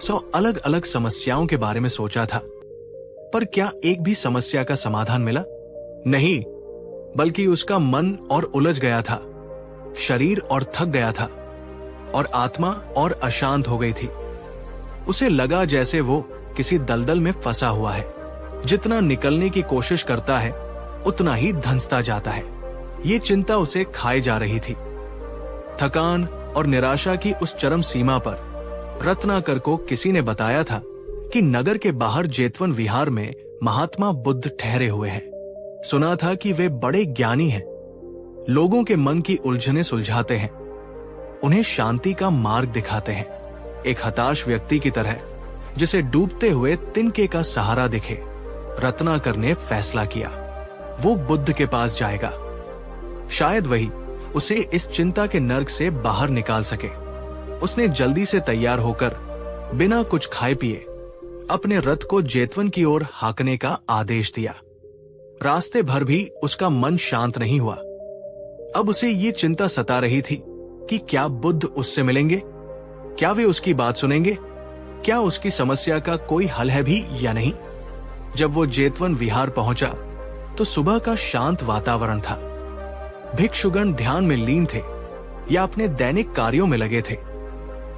100 अलग अलग समस्याओं के बारे में सोचा था, पर क्या एक भी समस्या का समाधान मिला? नहीं, बल्कि उसका मन और उलझ गया था, शरीर और थक गया था, और आत्मा और अशांत हो गई थी। उसे लगा जैसे वो किसी दलदल में फंसा हुआ है। जितना निकलने की कोशिश करता है, उतना ही धंसता जाता है। ये चिंता उसे खाए जा रही थी। थकान और निराशा की उस चरम सीमा पर रत्नाकर को किसी ने बताया था कि नगर के बाहर जेतवन विहार में महात्मा बुद्ध ठहरे हुए हैं। सुना था कि वे बड़े ज्ञानी हैं, लोगों के मन की उलझनें सुलझाते हैं, उन्हें शांति का मार्ग दिखाते हैं। एक हताश व्यक्ति की तरह जिसे डूबते हुए तिनके का सहारा दिखे, रत्नाकर ने फैसला किया वो बुद्ध के पास जाएगा। शायद वही उसे इस चिंता के नर्क से बाहर निकाल सके। उसने जल्दी से तैयार होकर बिना कुछ खाए पिए अपने रथ को जेतवन की ओर हाँकने का आदेश दिया। रास्ते भर भी उसका मन शांत नहीं हुआ। अब उसे ये चिंता सता रही थी कि क्या बुद्ध उससे मिलेंगे, क्या वे उसकी बात सुनेंगे, क्या उसकी समस्या का कोई हल है भी या नहीं। जब वो जेतवन विहार पहुंचा तो सुबह का शांत वातावरण था। भिक्षुगण ध्यान में लीन थे या अपने दैनिक कार्यों में लगे थे।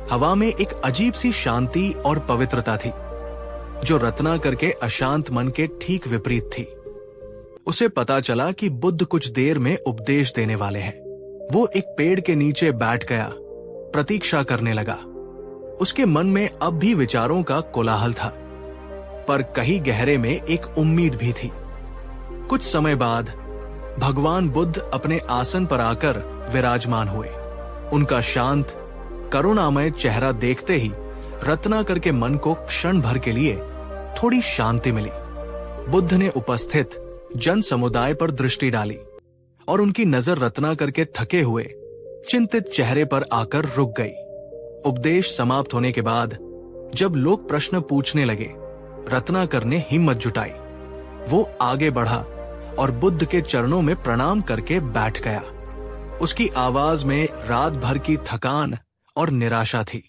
हवा में एक अजीब सी शांति और पवित्रता थी जो रत्नाकर के अशांत मन के ठीक विपरीत थी। उसे पता चला कि बुद्ध कुछ देर में उपदेश देने वाले हैं। वो एक पेड़ के नीचे बैठ गया, प्रतीक्षा करने लगा। उसके मन में अब भी विचारों का कोलाहल था, पर कहीं गहरे में एक उम्मीद भी थी। कुछ समय बाद भगवान बुद्ध अपने आसन पर आकर विराजमान हुए। उनका शांत करुणामय चेहरा देखते ही रत्नाकर के मन को क्षण भर के लिए थोड़ी शांति मिली। बुद्ध ने उपस्थित जन समुदाय पर दृष्टि डाली और उनकी नजर रत्नाकर के थके हुए चिंतित चेहरे पर आकर रुक गई। उपदेश समाप्त होने के बाद जब लोग प्रश्न पूछने लगे, रत्नाकर ने हिम्मत जुटाई। वो आगे बढ़ा और बुद्ध के चरणों में प्रणाम करके बैठ गया। उसकी आवाज में रात भर की थकान और निराशा थी।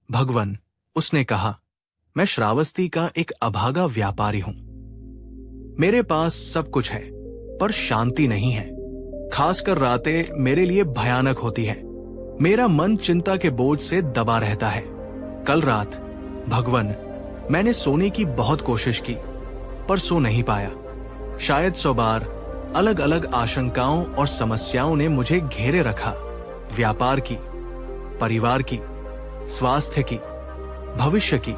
भगवन, उसने कहा, मैं श्रावस्ती का एक अभागा व्यापारी हूं। मेरे पास सब कुछ है पर शांति नहीं है। खासकर रातें मेरे लिए भयानक होती है। मेरा मन चिंता के बोझ से दबा रहता है। कल रात भगवन, मैंने सोने की बहुत कोशिश की पर सो नहीं पाया। शायद 100 बार अलग अलग आशंकाओं और समस्याओं ने मुझे घेरे रखा। व्यापार की, परिवार की, स्वास्थ्य की, भविष्य की।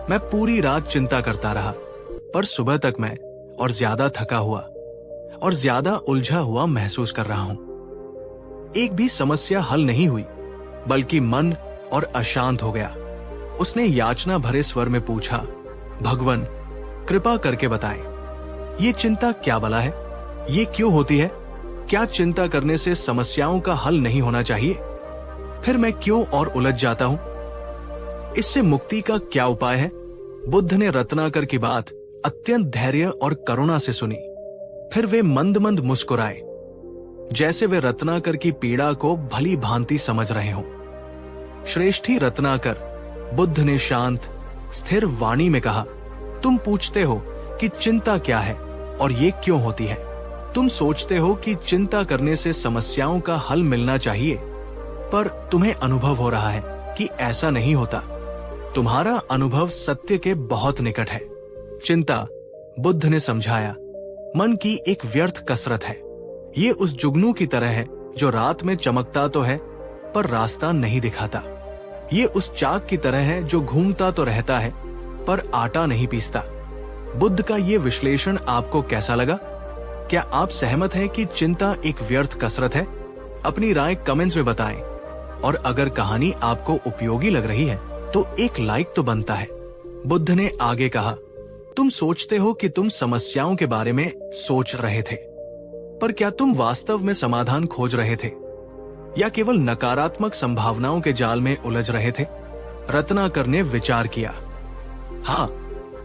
मैं पूरी रात चिंता करता रहा, पर सुबह तक मैं और ज्यादा थका हुआ और ज्यादा उलझा हुआ महसूस कर रहा हूं। एक भी समस्या हल नहीं हुई, बल्कि मन और अशांत हो गया। उसने याचना भरे स्वर में पूछा, भगवन, कृपा करके बताएं, ये चिंता क्या बला है? ये क्यों होती है? क्या चिंता करने से समस्याओं का हल नहीं होना चाहिए? फिर मैं क्यों और उलझ जाता हूं? इससे मुक्ति का क्या उपाय है? बुद्ध ने रत्नाकर की बात अत्यंत धैर्य और करुणा से सुनी। फिर वे मंद मंद मुस्कुराए, जैसे वे रत्नाकर की पीड़ा को भली भांति समझ रहे हों। श्रेष्ठी रत्नाकर, बुद्ध ने शांत स्थिर वाणी में कहा, तुम पूछते हो कि चिंता क्या है और ये क्यों होती है। तुम सोचते हो कि चिंता करने से समस्याओं का हल मिलना चाहिए, पर तुम्हें अनुभव हो रहा है कि ऐसा नहीं होता। तुम्हारा अनुभव सत्य के बहुत निकट है। चिंता, बुद्ध ने समझाया, मन की एक व्यर्थ कसरत है। ये उस जुगनू की तरह है जो रात में चमकता तो है पर रास्ता नहीं दिखाता। ये उस चाक की तरह है जो घूमता तो रहता है पर आटा नहीं पीसता। बुद्ध का ये विश्लेषण आपको कैसा लगा? क्या आप सहमत हैं कि चिंता एक व्यर्थ कसरत है? अपनी राय कमेंट्स में बताएं। और अगर कहानी आपको उपयोगी लग रही है तो एक लाइक तो बनता है। बुद्ध ने आगे कहा, तुम सोचते हो कि तुम समस्याओं के बारे में सोच रहे थे, पर क्या तुम वास्तव में समाधान खोज रहे थे या केवल नकारात्मक संभावनाओं के जाल में उलझ रहे थे? रत्नाकर ने विचार किया। हाँ,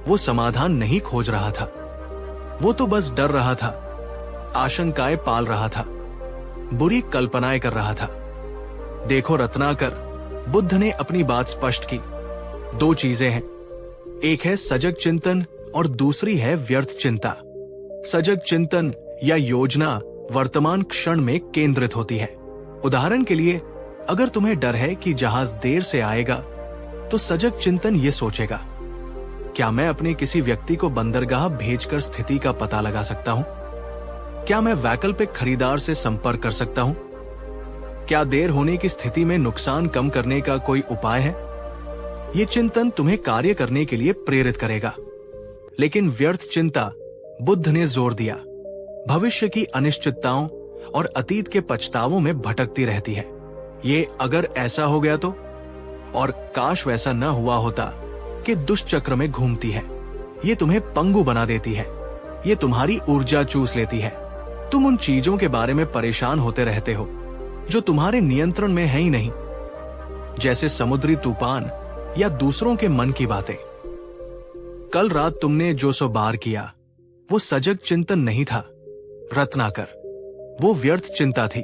वो समाधान नहीं खोज रहा था, वो तो बस डर रहा था, आशंकाएं पाल रहा था, बुरी कल्पनाएं कर रहा था। देखो रत्नाकर, बुद्ध ने अपनी बात स्पष्ट की। 2 चीजें हैं, एक है सजग चिंतन और दूसरी है व्यर्थ चिंता। सजग चिंतन या योजना वर्तमान क्षण में केंद्रित होती है। उदाहरण के लिए, अगर तुम्हें डर है कि जहाज देर से आएगा, तो सजग चिंतन ये सोचेगा, क्या मैं अपने किसी व्यक्ति को बंदरगाह भेजकर स्थिति का पता लगा सकता हूं? क्या मैं वैकल्पिक खरीदार से संपर्क कर सकता हूं? क्या देर होने की स्थिति में नुकसान कम करने का कोई उपाय है? ये चिंतन तुम्हें कार्य करने के लिए प्रेरित करेगा। लेकिन व्यर्थ चिंता, बुद्ध ने जोर दिया, भविष्य की अनिश्चितताओं और अतीत के पछतावों में भटकती रहती है। ये अगर ऐसा हो गया तो, और काश वैसा न हुआ होता, कि दुष्चक्र में घूमती है। ये तुम्हें पंगु बना देती है, ये तुम्हारी ऊर्जा चूस लेती है। तुम उन चीजों के बारे में परेशान होते रहते हो जो तुम्हारे नियंत्रण में है ही नहीं, जैसे समुद्री तूफान या दूसरों के मन की बातें। कल रात तुमने जो सो बार किया वो सजग चिंतन नहीं था रत्नाकर, वो व्यर्थ चिंता थी।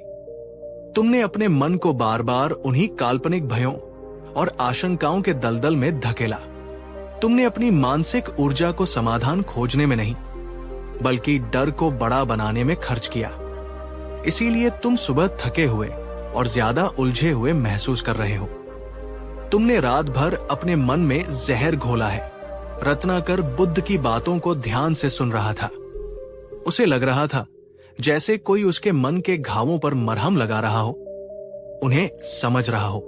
तुमने अपने मन को बार बार उन्हीं काल्पनिक भयों और आशंकाओं के दलदल में धकेला। तुमने अपनी मानसिक ऊर्जा को समाधान खोजने में नहीं, बल्कि डर को बड़ा बनाने में खर्च किया। इसीलिए तुम सुबह थके हुए और ज्यादा उलझे हुए महसूस कर रहे हो। तुमने रात भर अपने मन में जहर घोला है। रत्नाकर बुद्ध की बातों को ध्यान से सुन रहा था। उसे लग रहा था जैसे कोई उसके मन के घावों पर मरहम लगा रहा हो, उन्हें समझ रहा हो।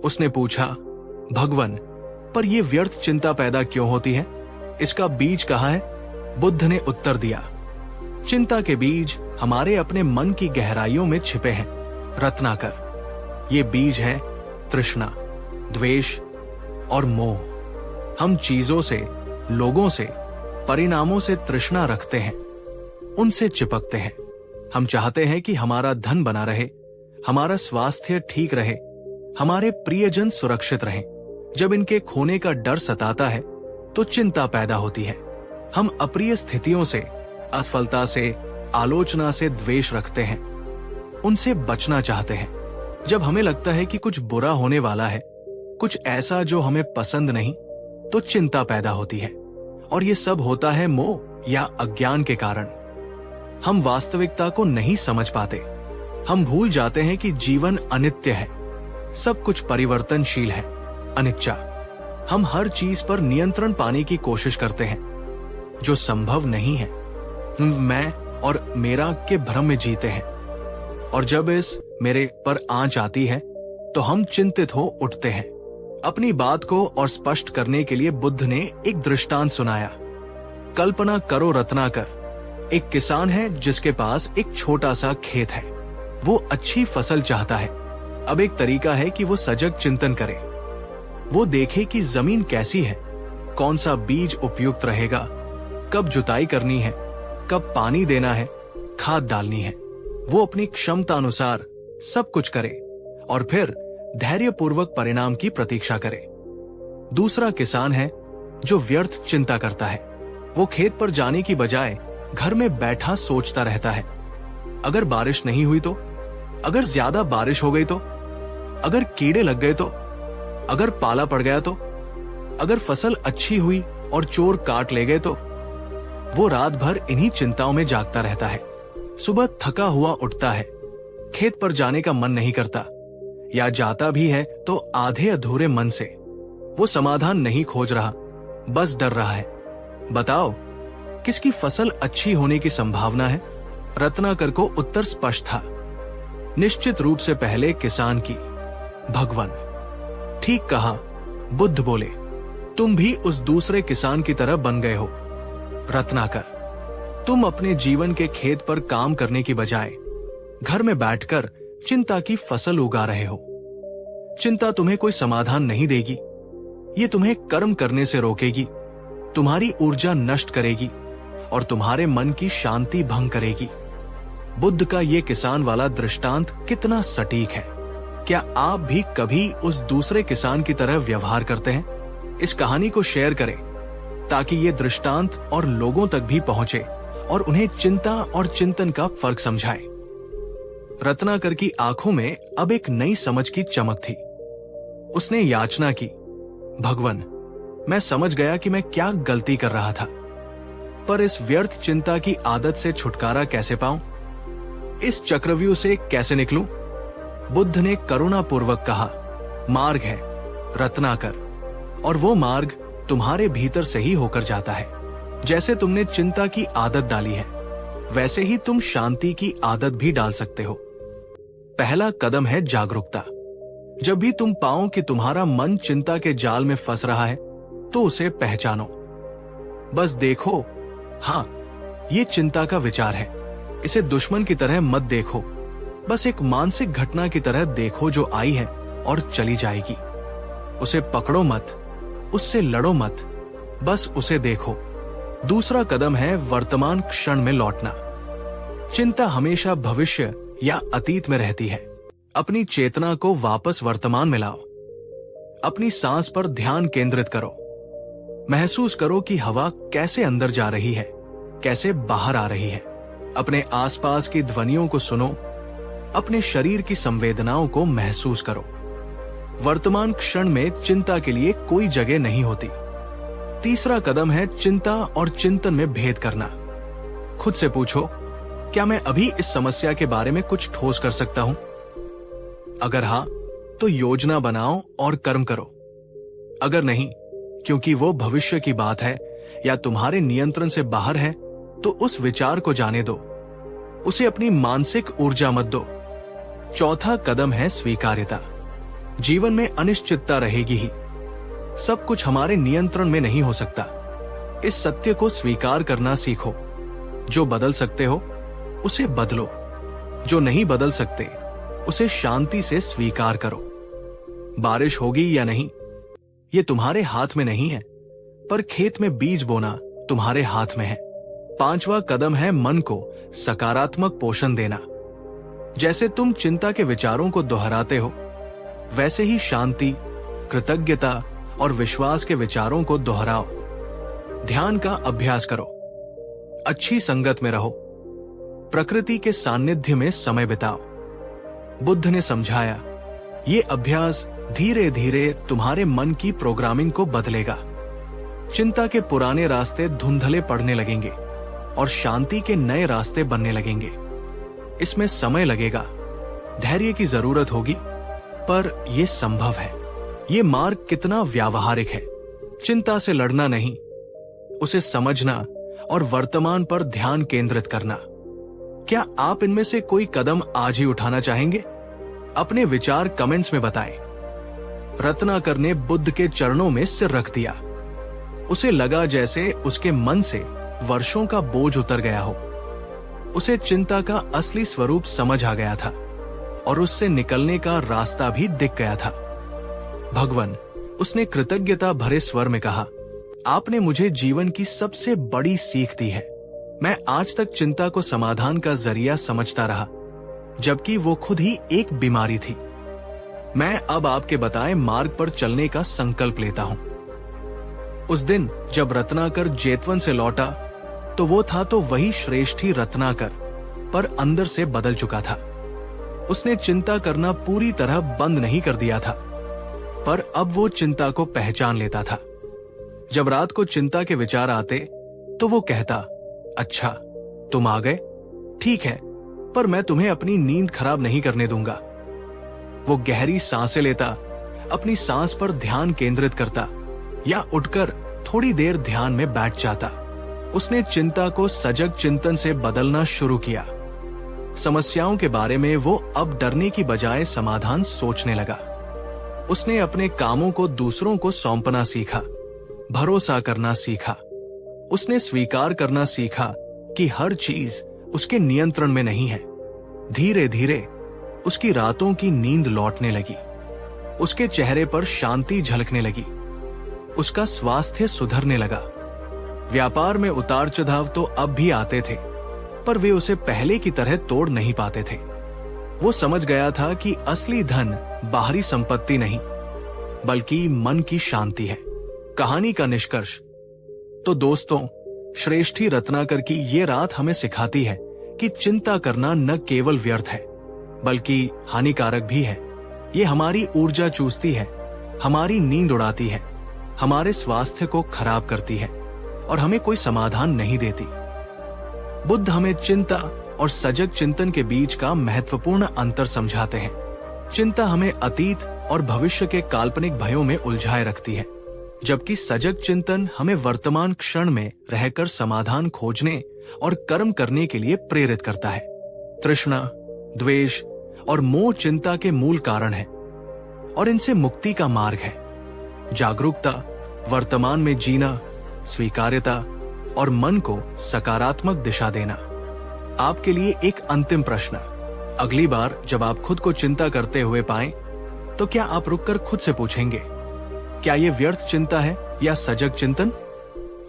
उसने पूछा, भगवन, पर यह व्यर्थ चिंता पैदा क्यों होती है? इसका बीज कहाँ है? बुद्ध ने उत्तर दिया, चिंता के बीज हमारे अपने मन की गहराइयों में छिपे हैं रत्नाकर। ये बीज है तृष्णा, द्वेष और मोह। हम चीजों से, लोगों से, परिणामों से तृष्णा रखते हैं, उनसे चिपकते हैं। हम चाहते हैं कि हमारा धन बना रहे, हमारा स्वास्थ्य ठीक रहे, हमारे प्रियजन सुरक्षित रहें। जब इनके खोने का डर सताता है तो चिंता पैदा होती है। हम अप्रिय स्थितियों से, असफलता से, आलोचना से द्वेष रखते हैं, उनसे बचना चाहते हैं। जब हमें लगता है कि कुछ बुरा होने वाला है, कुछ ऐसा जो हमें पसंद नहीं, तो चिंता पैदा होती है। और ये सब होता है मोह या अज्ञान के कारण। हम वास्तविकता को नहीं समझ पाते। हम भूल जाते हैं कि जीवन अनित्य है, सब कुछ परिवर्तनशील है, अनिच्छा। हम हर चीज पर नियंत्रण पाने की कोशिश करते हैं, जो संभव नहीं है। मैं और मेरा के भ्रम में जीते हैं, और जब इस मेरे पर आंच आती है तो हम चिंतित हो उठते हैं। अपनी बात को और स्पष्ट करने के लिए बुद्ध ने एक दृष्टांत सुनाया। कल्पना करो रत्नाकर, एक किसान है जिसके पास एक छोटा सा खेत है। वो अच्छी फसल चाहता है। अब एक तरीका है कि वो सजग चिंतन करे। वो देखे कि जमीन कैसी है, कौन सा बीज उपयुक्त रहेगा, कब जुताई करनी है, कब पानी देना है, खाद डालनी है। वो अपनी क्षमता अनुसार सब कुछ करे और फिर धैर्यपूर्वक परिणाम की प्रतीक्षा करे। दूसरा किसान है जो व्यर्थ चिंता करता है। वो खेत पर जाने की बजाय घर में बैठा सोचता रहता है। अगर बारिश नहीं हुई तो, अगर ज्यादा बारिश हो गई तो, अगर कीड़े लग गए तो, अगर पाला पड़ गया तो, अगर फसल अच्छी हुई और चोर काट ले गए तो। वो रात भर इन्हीं चिंताओं में जागता रहता है। सुबह थका हुआ उठता है, खेत पर जाने का मन नहीं करता, या जाता भी है तो आधे अधूरे मन से। वो समाधान नहीं खोज रहा, बस डर रहा है। बताओ, किसकी फसल अच्छी होने की संभावना है? रत्नाकर को उत्तर स्पष्ट था, निश्चित रूप से पहले किसान की। भगवान, ठीक कहा, बुद्ध बोले, तुम भी उस दूसरे किसान की तरह बन गए हो। रत्नाकर, तुम अपने जीवन के खेत पर काम करने की बजाय घर में बैठकर चिंता की फसल उगा रहे हो। चिंता तुम्हें कोई समाधान नहीं देगी। ये तुम्हें कर्म करने से रोकेगी, तुम्हारी ऊर्जा नष्ट करेगी और तुम्हारे मन की शांति भंग करेगी। बुद्ध का ये किसान वाला दृष्टांत कितना सटीक है। क्या आप भी कभी उस दूसरे किसान की तरह व्यवहार करते हैं? इस कहानी को शेयर करें ताकि ये दृष्टांत और लोगों तक भी पहुंचे और उन्हें चिंता और चिंतन का फर्क समझाए। रत्नाकर की आंखों में अब एक नई समझ की चमक थी। उसने याचना की, भगवान, मैं समझ गया कि मैं क्या गलती कर रहा था, पर इस व्यर्थ चिंता की आदत से छुटकारा कैसे पाऊं? इस चक्रव्यूह से कैसे निकलूं? बुद्ध ने करुणापूर्वक कहा, मार्ग है रत्नाकर, और वो मार्ग तुम्हारे भीतर से ही होकर जाता है। जैसे तुमने चिंता की आदत डाली है, वैसे ही तुम शांति की आदत भी डाल सकते हो। पहला कदम है जागरूकता। जब भी तुम पाओ कि तुम्हारा मन चिंता के जाल में फंस रहा है, तो उसे पहचानो। बस देखो, हाँ, ये चिंता का विचार है। इसे दुश्मन की तरह मत देखो, बस एक मानसिक घटना की तरह देखो जो आई है और चली जाएगी। उसे पकड़ो मत, उससे लड़ो मत, बस उसे देखो। दूसरा कदम है वर्तमान क्षण में लौटना। चिंता हमेशा भविष्य या अतीत में रहती है। अपनी चेतना को वापस वर्तमान में लाओ। अपनी सांस पर ध्यान केंद्रित करो। महसूस करो कि हवा कैसे अंदर जा रही है, कैसे बाहर आ रही है। अपने आसपास की ध्वनियों को सुनो। अपने शरीर की संवेदनाओं को महसूस करो। वर्तमान क्षण में चिंता के लिए कोई जगह नहीं होती। तीसरा कदम है चिंता और चिंतन में भेद करना। खुद से पूछो, क्या मैं अभी इस समस्या के बारे में कुछ ठोस कर सकता हूं? अगर हाँ, तो योजना बनाओ और कर्म करो। अगर नहीं, क्योंकि वो भविष्य की बात है या तुम्हारे नियंत्रण से बाहर है, तो उस विचार को जाने दो। उसे अपनी मानसिक ऊर्जा मत दो। चौथा कदम है स्वीकार्यता। जीवन में अनिश्चितता रहेगी ही। सब कुछ हमारे नियंत्रण में नहीं हो सकता। इस सत्य को स्वीकार करना सीखो। जो बदल सकते हो उसे बदलो, जो नहीं बदल सकते उसे शांति से स्वीकार करो। बारिश होगी या नहीं, ये तुम्हारे हाथ में नहीं है, पर खेत में बीज बोना तुम्हारे हाथ में है। पांचवा कदम है मन को सकारात्मक पोषण देना। जैसे तुम चिंता के विचारों को दोहराते हो, वैसे ही शांति, कृतज्ञता और विश्वास के विचारों को दोहराओ। ध्यान का अभ्यास करो। अच्छी संगत में रहो। प्रकृति के सानिध्य में समय बिताओ। बुद्ध ने समझाया, ये अभ्यास धीरे धीरे तुम्हारे मन की प्रोग्रामिंग को बदलेगा। चिंता के पुराने रास्ते धुंधले पड़ने लगेंगे और शांति के नए रास्ते बनने लगेंगे। इसमें समय लगेगा, धैर्य की जरूरत होगी, पर यह संभव है। ये मार्ग कितना व्यावहारिक है। चिंता से लड़ना नहीं, उसे समझना और वर्तमान पर ध्यान केंद्रित करना। क्या आप इनमें से कोई कदम आज ही उठाना चाहेंगे? अपने विचार कमेंट्स में बताएं। रत्नाकर ने बुद्ध के चरणों में सिर रख दिया। उसे लगा जैसे उसके मन से वर्षों का बोझ उतर गया हो। उसे चिंता का असली स्वरूप समझ आ गया था और उससे निकलने का रास्ता भी दिख गया था। भगवान, उसने कृतज्ञता भरे स्वर में कहा, आपने मुझे जीवन की सबसे बड़ी सीख दी है। मैं आज तक चिंता को समाधान का जरिया समझता रहा, जबकि वो खुद ही एक बीमारी थी। मैं अब आपके बताए मार्ग पर चलने का संकल्प लेता हूं। उस दिन जब रत्नाकर जेतवन से लौटा, तो वो था तो वही श्रेष्ठी रत्नाकर, पर अंदर से बदल चुका था। उसने चिंता करना पूरी तरह बंद नहीं कर दिया था, पर अब वो चिंता को पहचान लेता था। जब रात को चिंता के विचार आते, तो वो कहता, अच्छा, तुम आ गए, ठीक है, पर मैं तुम्हें अपनी नींद खराब नहीं करने दूंगा। वो गहरी सांसें लेता, अपनी सांस पर ध्यान केंद्रित करता या उठकर थोड़ी देर ध्यान में बैठ जाता। उसने चिंता को सजग चिंतन से बदलना शुरू किया। समस्याओं के बारे में वो अब डरने की बजाय समाधान सोचने लगा। उसने अपने कामों को दूसरों को सौंपना सीखा, भरोसा करना सीखा। उसने स्वीकार करना सीखा कि हर चीज उसके नियंत्रण में नहीं है। धीरे धीरे उसकी रातों की नींद लौटने लगी। उसके चेहरे पर शांति झलकने लगी। उसका स्वास्थ्य सुधरने लगा। व्यापार में उतार चढ़ाव तो अब भी आते थे, पर वे उसे पहले की तरह तोड़ नहीं पाते थे। वो समझ गया था कि असली धन बाहरी संपत्ति नहीं, बल्कि मन की शांति है। कहानी का निष्कर्ष तो दोस्तों, श्रेष्ठी रत्नाकर की ये रात हमें सिखाती है कि चिंता करना न केवल व्यर्थ है, बल्कि हानिकारक भी है। ये हमारी ऊर्जा चूसती है, हमारी नींद उड़ाती है, हमारे स्वास्थ्य को खराब करती है और हमें कोई समाधान नहीं देती। बुद्ध हमें चिंता और सजग चिंतन के बीच का महत्वपूर्ण अंतर समझाते हैं। चिंता हमें अतीत और भविष्य के काल्पनिक भयों में उलझाए रखती है, जबकि सजग चिंतन हमें वर्तमान क्षण में रहकर समाधान खोजने और कर्म करने के लिए प्रेरित करता है। तृष्णा, द्वेष और मोह चिंता के मूल कारण है। और इनसे मुक्ति का मार्ग है। जागरूकता, वर्तमान में जीना, स्वीकार्यता और मन को सकारात्मक दिशा देना। आपके लिए एक अंतिम प्रश्न। अगली बार जब आप खुद को चिंता करते हुए पाएं, तो क्या आप रुककर खुद से पूछेंगे, क्या ये व्यर्थ चिंता है या सजग चिंतन?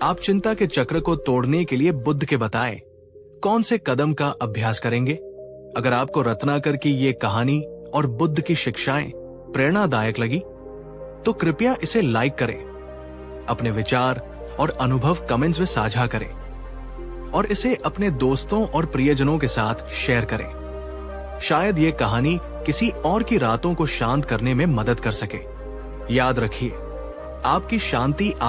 आप चिंता के चक्र को तोड़ने के लिए बुद्ध के बताए कौन से कदम का अभ्यास करेंगे? अगर आपको रत्नाकर की ये कहानी और बुद्ध की शिक्षाएं प्रेरणादायक लगी, तो कृपया इसे लाइक करें, अपने विचार और अनुभव कमेंट्स में साझा करें और इसे अपने दोस्तों और प्रियजनों के साथ शेयर करें। शायद ये कहानी किसी और की रातों को शांत करने में मदद कर सके। याद रखिए, आपकी शांति